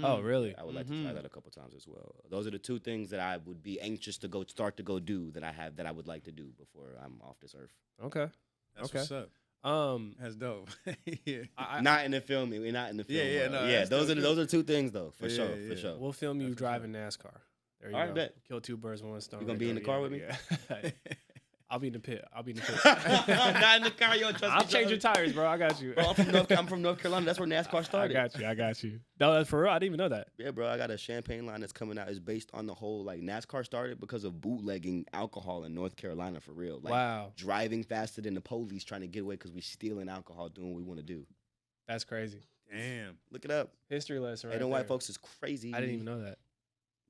Oh, really? I would like to try that a couple times as well. Those are the two things that I would be anxious to go do that I would like to do before I'm off this earth. Okay. That's what's up. That's dope. Not in the film. We're not in the film. Those are two things though, for sure. We'll film you driving NASCAR. There you go. Bet. Kill two birds with one stone. You gonna be in the car with me? Yeah. I'll be in the pit. Not in the car. You don't trust me. I'll change your tires, bro. I got you. Bro, I'm from North Carolina. That's where NASCAR started. I got you. No, that's for real. I didn't even know that. Yeah, bro. I got a champagne line that's coming out. It's based on the whole, like, NASCAR started because of bootlegging alcohol in North Carolina, for real. Like, wow. Driving faster than the police trying to get away because we stealing alcohol, doing what we want to do. That's crazy. Damn. Look it up. History lesson right them there. white folks is crazy. I didn't even know that.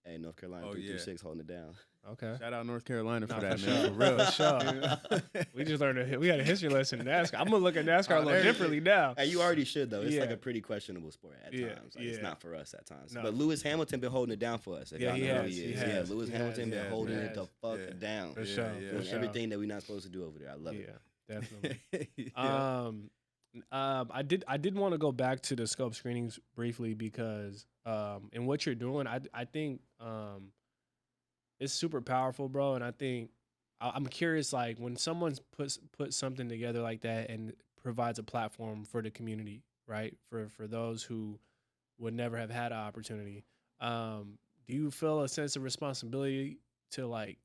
Hey, North Carolina 336 holding it down. Okay. Shout out North Carolina for that, for man. sure. For real. For sure. We just learned we had a history lesson in NASCAR. I'm gonna look at NASCAR a little differently now. Hey, you already should though. It's like a pretty questionable sport at times. Like, it's not for us at times. No. But Lewis Hamilton been holding it down for us. If y'all know who he is. Yeah, Lewis Hamilton been holding it the fuck down. For sure. Doing everything that we're not supposed to do over there. I love it. Yeah, definitely. I did want to go back to the scope screenings briefly because in what you're doing, I think it's super powerful, bro. And I think I'm curious, like when someone's put something together like that and provides a platform for the community, right? For those who would never have had an opportunity. Do you feel a sense of responsibility to like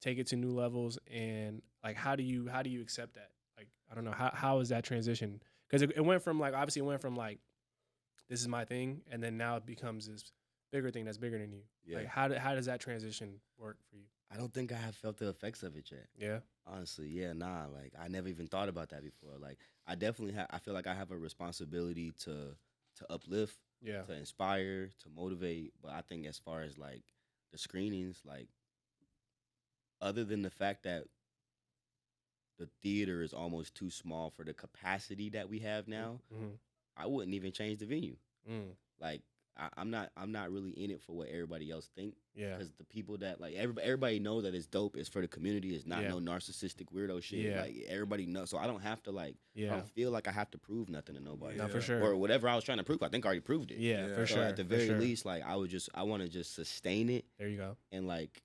take it to new levels, and like how do you accept that? Like I don't know, how is that transition? Because it went from like obviously it went from like this is my thing, and then now it becomes this bigger thing that's bigger than you. Yeah. Like how does that transition work for you? I don't think I have felt the effects of it yet. Yeah. Honestly, yeah, nah. Like I never even thought about that before. Like I definitely I feel like I have a responsibility to uplift, to inspire, to motivate. But I think as far as like the screenings, like other than the fact that the theater is almost too small for the capacity that we have now, I wouldn't even change the venue. Like I'm not really in it for what everybody else think. Yeah. Because the people that like everybody knows that it's dope. It's for the community. It's not no narcissistic weirdo shit. Yeah. Like everybody knows. So I don't have to like. Yeah. I don't feel like I have to prove nothing to nobody. No, for sure. Or whatever I was trying to prove. I think I already proved it. Yeah, for so sure. At the very least, like I want to just sustain it. There you go. And like.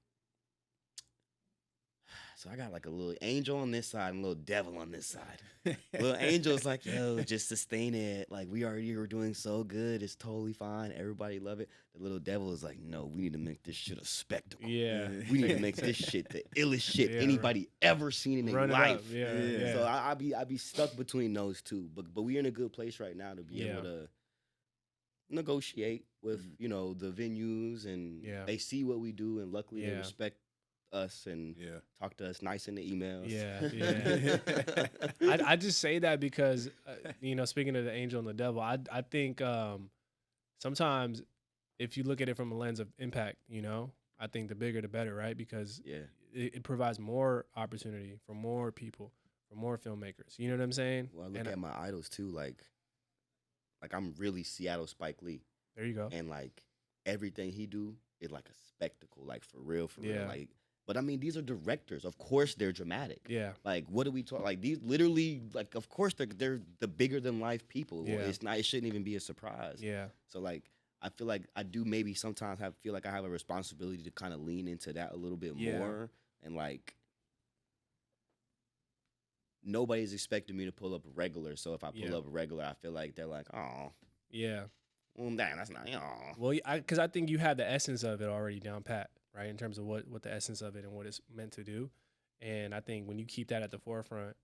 So I got like a little angel on this side and a little devil on this side. Little angel's like, yo, just sustain it. Like we already were doing so good. It's totally fine. Everybody love it. The little devil is like, no, we need to make this shit a spectacle. Yeah. We need to make this shit the illest shit anybody ever seen in their life. Yeah. So I be stuck between those two. But we're in a good place right now to be able to negotiate with, you know, the venues, and they see what we do, and luckily they respect us and talk to us nice in the emails. I just say that because you know, speaking of the angel and the devil, I think sometimes if you look at it from a lens of impact, you know, I think the bigger the better, right? Because it provides more opportunity for more people, for more filmmakers. You know what I'm saying? Well, I look at my idols too, like I'm really Seattle Spike Lee. There you go. And like everything he do is like a spectacle, like for real. Like. But I mean, these are directors. Of course, they're dramatic. Yeah. Like, what do we talk? Like, these literally, like, of course, they're the bigger than life people. Yeah. It's not. It shouldn't even be a surprise. Yeah. So like, I feel like I do maybe sometimes feel like I have a responsibility to kind of lean into that a little bit more, and like, nobody's expecting me to pull up a regular. So if I pull up a regular, I feel like they're like, oh. Yeah. Well, damn, that's not. Oh. Well, because I think you have the essence of it already down pat. Right, in terms of what the essence of it and what it's meant to do. And I think when you keep that at the forefront,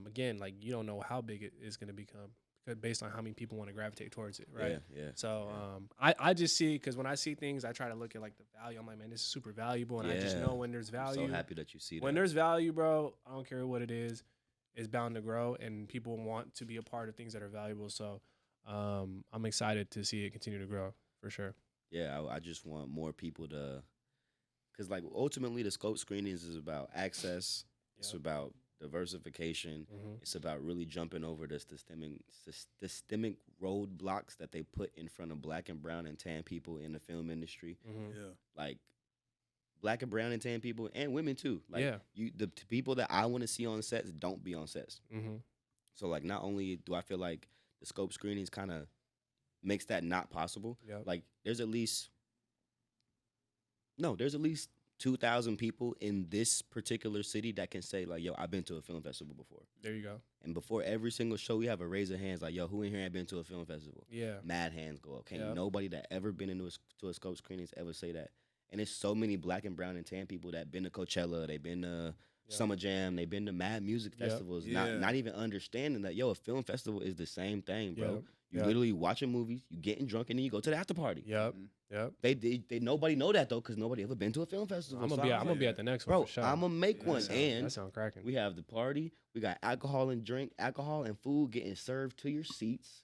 again, like you don't know how big it is going to become based on how many people want to gravitate towards it, right? Yeah. So I just see, because when I see things, I try to look at like the value. I'm like, man, this is super valuable, and I just know when there's value. I'm so happy that you see that. When there's value, bro, I don't care what it is, it's bound to grow, and people want to be a part of things that are valuable. So I'm excited to see it continue to grow, for sure. Yeah, I just want more people to... Because, like, ultimately, the scope screenings is about access. It's about diversification. It's about really jumping over the systemic roadblocks that they put in front of black and brown and tan people in the film industry. Like, black and brown and tan people, and women, too. Like, the people that I want to see on sets don't be on sets. So, like, not only do I feel like the scope screenings kind of makes that not possible, like, there's at least 2,000 people in this particular city that can say, like, yo, I've been to a film festival before. There you go. And before every single show, we have a raise of hands, like, yo, who in here had been to a film festival? Yeah. Mad hands go up. Can't nobody that ever been into a scope screenings ever say that. And there's so many black and brown and tan people that been to Coachella, they've been to Summer Jam, they've been to mad music festivals, not even understanding that, yo, a film festival is the same thing, bro. You literally watching movies, you getting drunk, and then you go to the after party. They nobody know that though, because nobody ever been to a film festival. I'm gonna be at the next one, for sure. I'm gonna make one, and that sounds cracking. We have the party. We got alcohol and food getting served to your seats.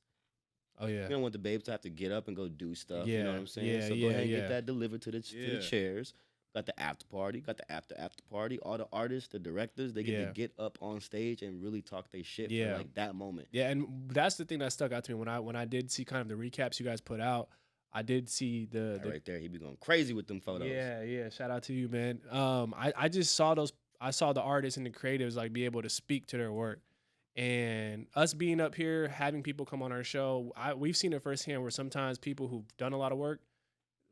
Oh yeah. You don't want the babes to have to get up and go do stuff. You know what I'm saying? So go ahead and get that delivered to the chairs. got the after party, got the after party. All the artists, the directors, they get to get up on stage and really talk their shit for like that moment. Yeah, and that's the thing that stuck out to me when I did see kind of the recaps you guys put out. I did see the right there. He be going crazy with them photos. Yeah. Shout out to you, man. I just saw those. I saw the artists and the creatives like be able to speak to their work, and us being up here, having people come on our show. We've seen it firsthand where sometimes people who've done a lot of work,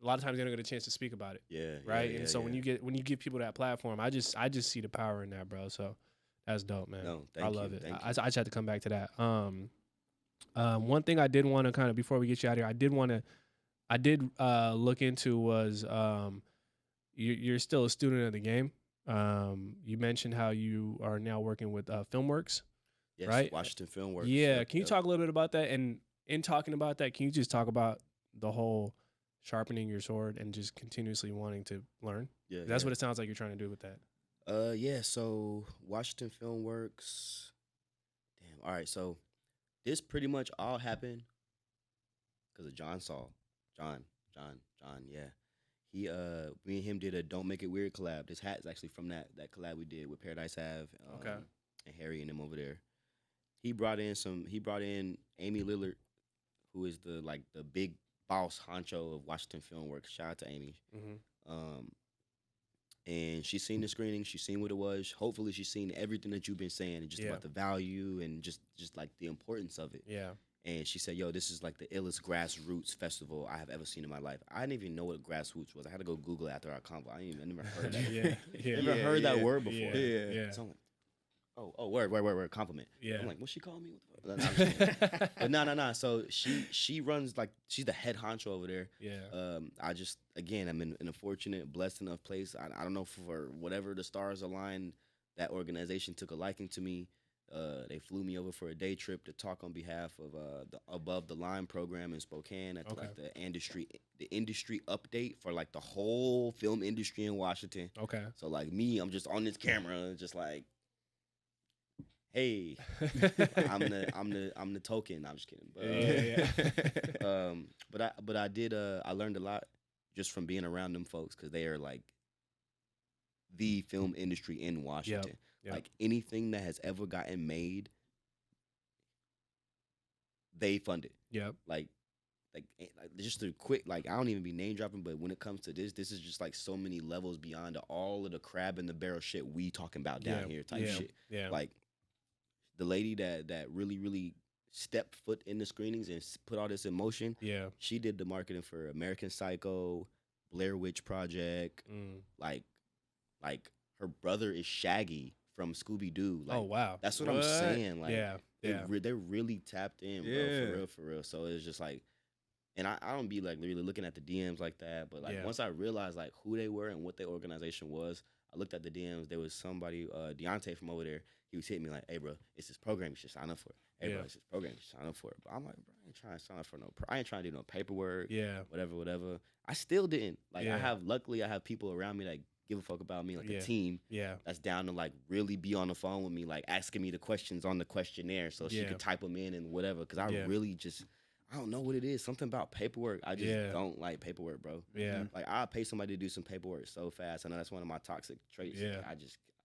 a lot of times they don't get a chance to speak about it. Yeah. Right. Yeah, and so when you give people that platform, I just see the power in that, bro. So that's dope, man. No, I love it. I just had to come back to that. One thing I did want to kind of before we get you out of here, I did look into was you're still a student of the game. You mentioned how you are now working with FilmWorks, yes, right? Washington FilmWorks. Yeah. Can you talk a little bit about that? And in talking about that, can you just talk about the whole sharpening your sword and just continuously wanting to learn? Yeah, that's what it sounds like you're trying to do with that. Yeah. So Washington FilmWorks. Damn. All right. So this pretty much all happened because of John Saul. John. Yeah. He me and him did a Don't Make It Weird collab. This hat is actually from that collab we did with Paradise Ave. And Harry and them over there. He brought in Amy Lillard, who is the big boss honcho of Washington FilmWorks. Shout out to Amy. Mm-hmm. And she's seen the screening. She's seen what it was. Hopefully, she's seen everything that you've been saying and just about the value and just like the importance of it. Yeah. And she said, yo, this is like the illest grassroots festival I have ever seen in my life. I didn't even know what grassroots was. I had to go Google it after our convo. I never heard that. Never heard that word before. Yeah. So I'm like, word, compliment. Yeah. I'm like, what's she calling me? What the fuck? But no. So she runs she's the head honcho over there. Yeah. I just, again, I'm in a fortunate, blessed enough place. I don't know, for whatever the stars aligned, that organization took a liking to me. They flew me over for a day trip to talk on behalf of the Above the Line program in Spokane at the industry update for like the whole film industry in Washington. Okay. So like me, I'm just on this camera, just like, hey, I'm the token. I'm just kidding. But I did I learned a lot just from being around them folks, because they are like the film industry in Washington. Yep. Like anything that has ever gotten made, they fund it. Yep. Like just a quick, I don't even be name dropping, but when it comes to this is just like so many levels beyond all of the crab in the barrel shit we talking about down here type shit. Yeah. Like the lady that really, really stepped foot in the screenings and put all this in motion. Yeah. She did the marketing for American Psycho, Blair Witch Project. Like her brother is Shaggy from Scooby-Doo. Like, oh, wow. That's what I'm saying. Like, they're really tapped in, bro, for real. So it's just like, and I don't be like really looking at the DMs like that, but like once I realized like who they were and what their organization was, I looked at the DMs. There was somebody, Deontay from over there. He was hitting me like, "Hey, bro, it's this program. You should sign up for it. Hey, bro, it's this program. You should sign up for it." But I'm like, bro, I ain't trying to sign up for I ain't trying to do no paperwork. Yeah. Whatever. I still didn't. Like, luckily I have people around me that give a fuck about me, like a team that's down to like really be on the phone with me, like asking me the questions on the questionnaire so she could type them in and whatever. Because I really just, I don't know what it is. Something about paperwork. I just don't like paperwork, bro. Yeah. Like, I'll pay somebody to do some paperwork so fast. I know that's one of my toxic traits. Yeah.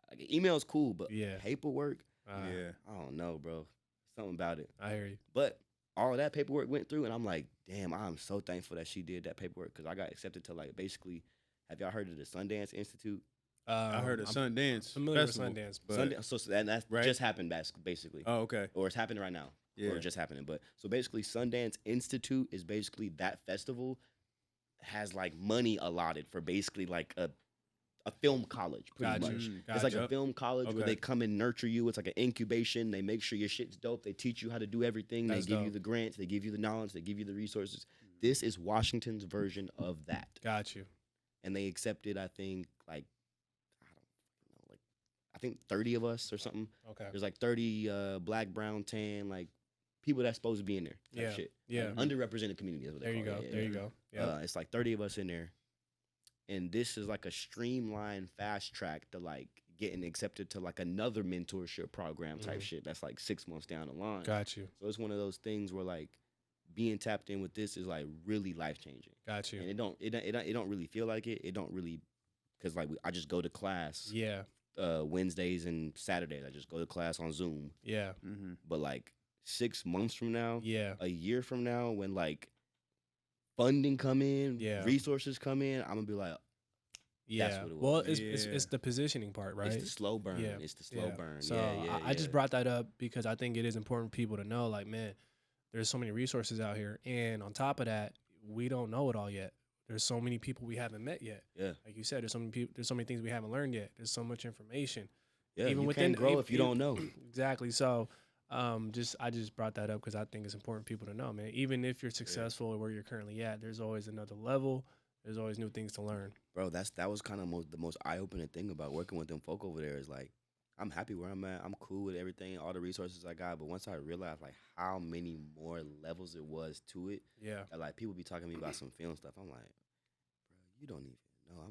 Like, email's cool, but paperwork, I don't know, bro. Something about it. I hear you. But all of that paperwork went through, and I'm like, damn, I'm so thankful that she did that paperwork, because I got accepted to like basically. Have y'all heard of the Sundance Institute? I heard of Sundance. Familiar with Sundance, but that's right? Just happened basically. Oh, okay. Or it's happening right now. Yeah. Or just happening. But so basically, Sundance Institute is basically that festival has like money allotted for basically like a film college, pretty much. It's like a film college where they come and nurture you. It's like an incubation. They make sure your shit's dope. They teach you how to do everything. They give you the grants. They give you the knowledge. They give you the resources. This is Washington's version of that. Got you. And they accepted, I think, like, I think 30 of us or something. Okay. There's like 30 black, brown, tan, like people that's supposed to be in there. Type shit. Yeah. Like, underrepresented community is what they call it. There you go. Yeah. It's like 30 of us in there. And this is like a streamlined fast track to like getting accepted to like another mentorship program type shit that's like 6 months down the line. Got you. So it's one of those things where like being tapped in with this is like really life changing. Got you. And it don't really feel like it. It don't really because like I just go to class. Yeah. Wednesdays and Saturdays, I just go to class on Zoom. Yeah. But like 6 months from now, yeah, a year from now, when like funding come in, resources come in, I'm gonna be like, that's what it was. Well, it's the positioning part, right? It's the slow burn. Yeah. It's the slow burn. So I just brought that up because I think it is important for people to know, like, man, there's so many resources out here, and on top of that, we don't know it all yet. There's so many people we haven't met yet. Yeah, like you said, there's so many people. There's so many things we haven't learned yet. There's so much information. Yeah, even you can't grow if you don't know. Exactly. So, I just brought that up because I think it's important for people to know, man. Even if you're successful or where you're currently at, there's always another level. There's always new things to learn. Bro, that was kind of the most eye-opening thing about working with them folk over there is like, I'm happy where I'm at. I'm cool with everything, all the resources I got. But once I realized like how many more levels it was to it, that, like people be talking to me about some film stuff. I'm like, bro, you don't even know.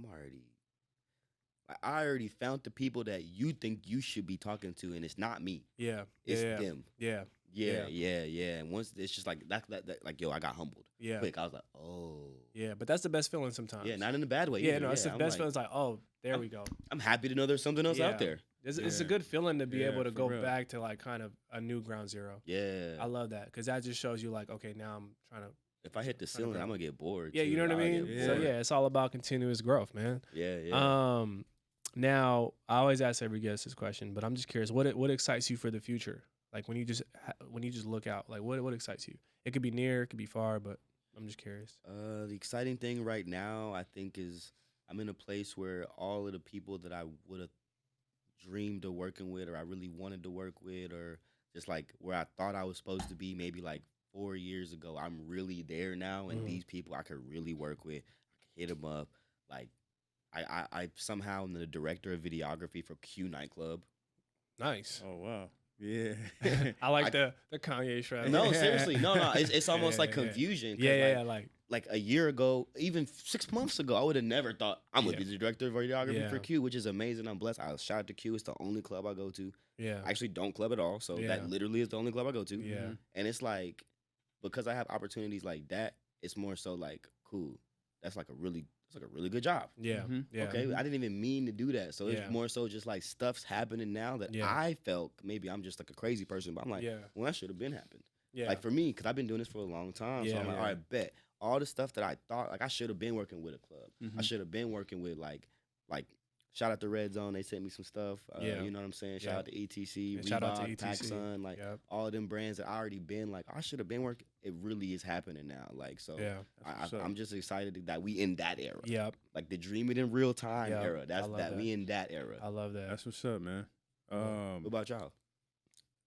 I already found the people that you think you should be talking to, and it's not me. Yeah, it's them. Yeah. And once it's just like that like yo, I got humbled. Yeah, quick. I was like, oh. Yeah, but that's the best feeling sometimes. Yeah, not in a bad way. Yeah, either. No, it's the best feeling. It's like, oh, there we go. I'm happy to know there's something else out there. It's a good feeling to be able to go back to like kind of a new ground zero. Yeah, I love that because that just shows you like, okay, now I'm trying to. If I hit the ceiling, I'm gonna get bored. Yeah, you know what I mean. So it's all about continuous growth, man. Yeah. Now I always ask every guest this question, but I'm just curious, what excites you for the future? Like when you just look out, like what excites you? It could be near, it could be far, but I'm just curious. The exciting thing right now, I think, is I'm in a place where all of the people that I would have dreamed of working with, or I really wanted to work with, or just like where I thought I was supposed to be, maybe like 4 years ago, I'm really there now, and these people I could really work with. I could hit them up. Like I somehow am the director of videography for Q Nightclub. Nice. Oh wow. Yeah. I like the Kanye shred. No, seriously. No. It's almost like confusion. Yeah. Like a year ago, even 6 months ago, I would have never thought I'm going to be the director of videography for Q, which is amazing. I'm blessed. I shout out to Q. It's the only club I go to. Yeah. I actually don't club at all. So that literally is the only club I go to. Yeah. And it's like, because I have opportunities like that, it's more so like, cool. That's like a really good job. Yeah. Yeah. Okay. I didn't even mean to do that. So it's more so just like stuff's happening now that I felt maybe I'm just like a crazy person, but I'm like, well, that should have been happened. Yeah. Like for me, because I've been doing this for a long time. So I'm like, all right, bet. All the stuff that I thought, like I should have been working with a club. I should have been working with like shout out to Red Zone. They sent me some stuff. You know what I'm saying? Shout out to ETC, Reebok, shout out to ETC. PacSun, like all of them brands that I already been like, I should have been working. It really is happening now. Like, so I'm just excited that we in that era. Yep. Like the dream it in real time era. That's that we in that era. I love that. That's what's up, man. What about y'all?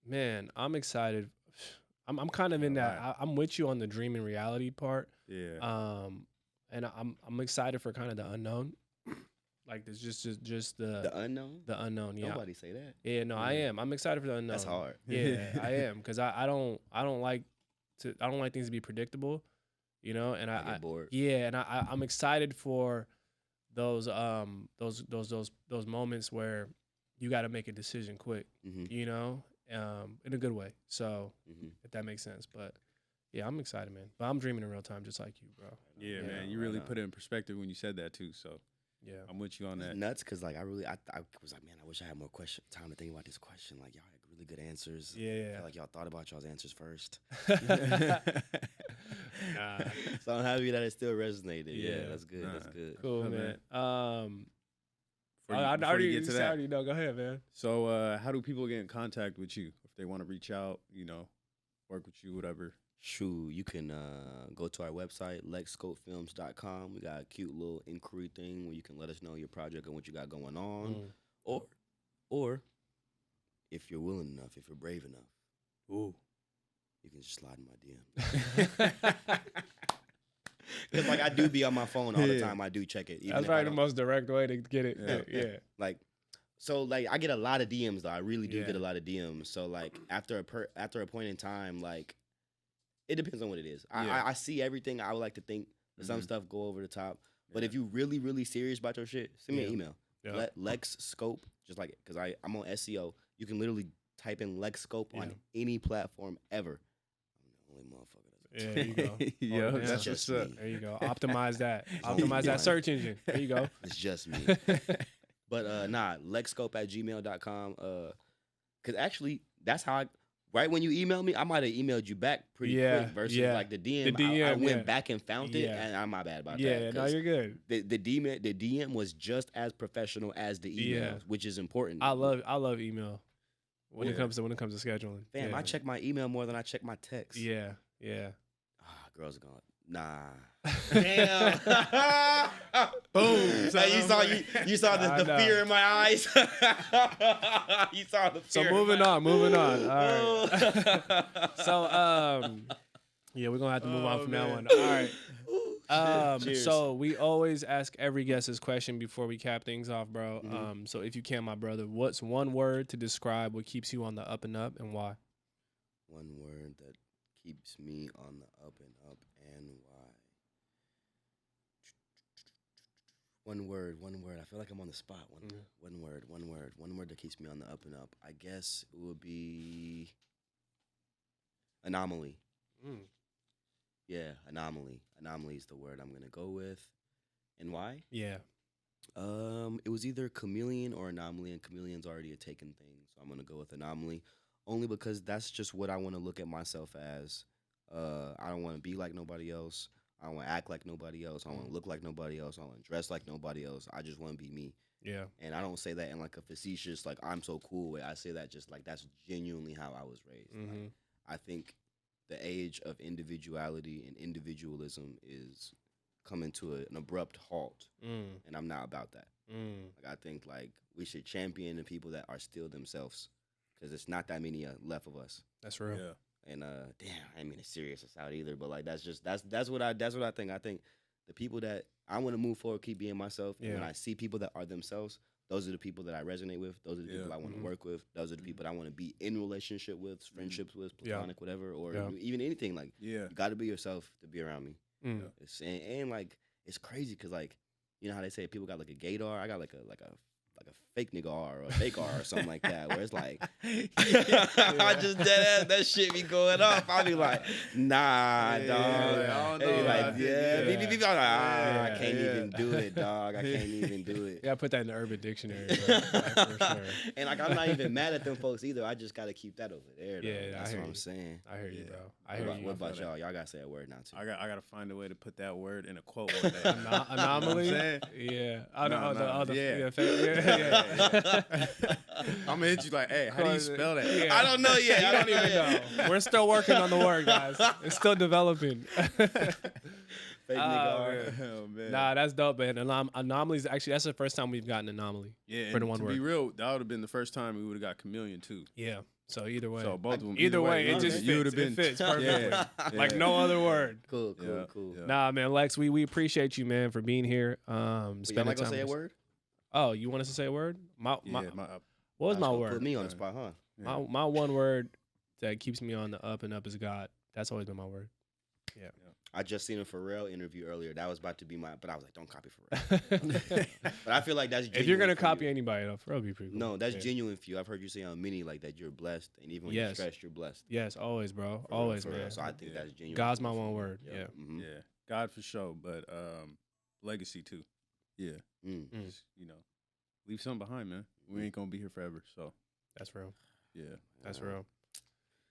Man, I'm excited. I'm kind of in that. I'm with you on the dream and reality part. Yeah. And I'm excited for kind of the unknown. Like there's just the unknown. The unknown. Yeah. Nobody say that. Yeah. No, I am. I'm excited for the unknown. That's hard. Yeah, I am because I don't like things to be predictable. You know, and I get bored. Yeah, and I'm excited for those moments where you got to make a decision quick. You know. In a good way. So if that makes sense, but yeah, I'm excited, man. But I'm dreaming in real time, just like you, bro. Yeah, man. You really put it in perspective when you said that too. So yeah, I'm with you on that. It's nuts, cause like I was like, man, I wish I had more time to think about this question. Like y'all had really good answers. Yeah. I feel like y'all thought about y'all's answers first. Nah. So I'm happy that it still resonated. Yeah, that's good. That's good. Cool, man. I already get to that. I already know. Go ahead, man. So, how do people get in contact with you if they want to reach out? You know, work with you, whatever. Shoot, you can go to our website, lexscopefilms.com. We got a cute little inquiry thing where you can let us know your project and what you got going on, or if you're willing enough, if you're brave enough, you can just slide in my DM. Because like I do be on my phone all the time. I do check it. That's probably the most direct way to get it. Yeah. Like, so like I get a lot of DMs though. I really do get a lot of DMs. So like after a point in time, like it depends on what it is. I see everything. I would like to think that some stuff go over the top. But if you really, really serious about your shit, send me an email. Yeah. Lexscope, just like it, because I'm on SEO. You can literally type in Lexscope on any platform ever. only motherfucker. Yeah, there you go. Yeah, that's just me. There you go. Optimize that. Optimize that search engine. There you go. It's just me. But Lexscope@gmail.com. Cause actually, that's how right when you emailed me, I might have emailed you back pretty quick versus like the DM. I went back and found it, and I'm my bad about that. Yeah, no, you're good. The DM was just as professional as the emails, which is important. I love email when it comes to scheduling. Fam, I check my email more than I check my text. Yeah. Girls are going, nah. Damn. Boom. Hey, you saw the fear in my eyes. You saw the fear. So moving on. All right. So yeah, we're gonna have to move on from that one. All right. So we always ask every guest this question before we cap things off, bro. So if you can, my brother, what's one word to describe what keeps you on the up and up, and why? One word that keeps me on the up and up, and why? One word. I feel like I'm on the spot. One word that keeps me on the up and up. I guess it would be anomaly. Yeah, anomaly. Anomaly is the word I'm gonna go with. And why? Yeah. It was either chameleon or anomaly, and chameleon's already a taken thing, so I'm gonna go with anomaly. Only because that's just what I want to look at myself as. I don't want to be like nobody else. I don't want to act like nobody else. I don't want to look like nobody else. I don't want to dress like nobody else. I just want to be me. Yeah. And I don't say that in like a facetious, like I'm so cool way. I say that just like that's genuinely how I was raised. Like, I think the age of individuality and individualism is coming to an abrupt halt. And I'm not about that. Like I think like we should champion the people that are still themselves. Because it's not that many left of us. That's real. Yeah. And damn, I ain't mean to serious this out either, but like that's what I think. I think the people that I want to move forward, keep being myself. And when I see people that are themselves, those are the people that I resonate with. Those are the people I want to work with. Those are the people that I want to be in relationship with, friendships with, platonic, whatever, or even anything. Like you got to be yourself to be around me. And like it's crazy because like you know how they say people got like a gaydar. I got like a fake nigga or a fake R or something like that, where it's like, I just that shit be going off. I'll be like, nah, dog. I don't know. I can't even do it, dog. I can't even do it. Yeah, I put that in the Urban Dictionary, bro. For sure. And like, I'm not even mad at them folks either. I just got to keep that over there, though. Yeah, that's what I'm saying. I hear you, bro. I hear you. What about y'all? Y'all got to say a word now, too. I got to find a way to put that word in a quote one day. Anomaly? Yeah. Yeah. I'm gonna hit you like, hey, how do you spell that? I don't know yet. I don't even know. We're still working on the word, guys. It's still developing. Fake nigga. Oh, man. Nah, that's dope, man. Anomalies, actually, that's the first time we've gotten anomaly. Yeah, for the one to word. be real, that would have been the first time we would have got chameleon too. Yeah. So either way. So both of them. Either way, it just fits. It fits perfectly. Like no other word. Cool. Yeah. Nah, man, Lex, we appreciate you, man, for being here. Am I gonna say a word? Oh, you want us to say a word? What was my word? Put me on the spot, huh? Yeah. My one word that keeps me on the up and up is God. That's always been my word. Yeah. I just seen a Pharrell interview earlier. That was about to be but I was like, don't copy Pharrell. But I feel like that's genuine. If you're gonna copy anybody, though, Pharrell be pretty cool. No, that's genuine for you. I've heard you say on Mini like that you're blessed, and even when you're stressed, you're blessed. Yes, always, bro. Always, man. So I think that's genuine. God's my one word. Yeah. Yeah. God for sure, but legacy too. Yeah. Just, leave something behind, man. We ain't gonna be here forever, so that's real. Yeah, that's real.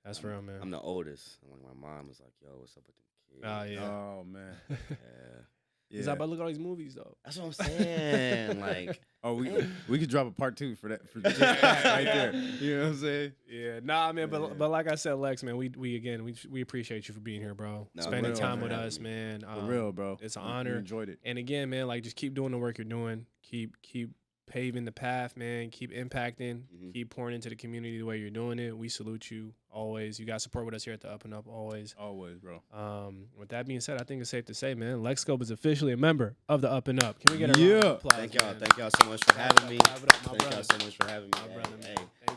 That's real, man. I'm the oldest. I'm like, my mom is like, "Yo, what's up with them kids?" Oh yeah. Oh man. Yeah. He's like, but look at all these movies though. That's what I'm saying. Like, we could drop a part 2 for that, for just that right there. You know what I'm saying? Yeah. Nah, man. But like I said, Lex, man, we appreciate you for being here, bro. Spending time with us, man. For real, bro. It's an honor. We enjoyed it. And again, man, like just keep doing the work you're doing. Keep paving the path, man. Keep impacting. Keep pouring into the community the way you're doing it. We salute you always. You guys support with us here at the Up and Up always. Always, bro. With that being said, I think it's safe to say, man, Lexscope is officially a member of the Up and Up. Can we get a round of applause? Thank y'all. Man. Thank y'all so much for having me. Thank y'all so much for having me.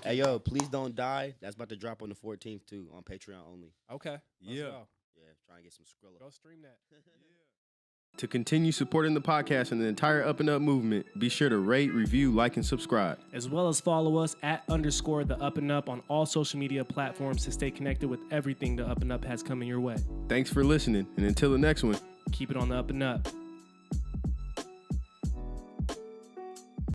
Hey, yo, please don't die. That's about to drop on the 14th too on Patreon only. Okay. Yeah. Let's go. Yeah, try and get some Skrilla. Go stream that. To continue supporting the podcast and the entire UpNUp movement, be sure to rate, review, like, and subscribe. As well as follow us at _the UpNUp on all social media platforms to stay connected with everything the UpNUp has coming your way. Thanks for listening, and until the next one, keep it on the Up and Up.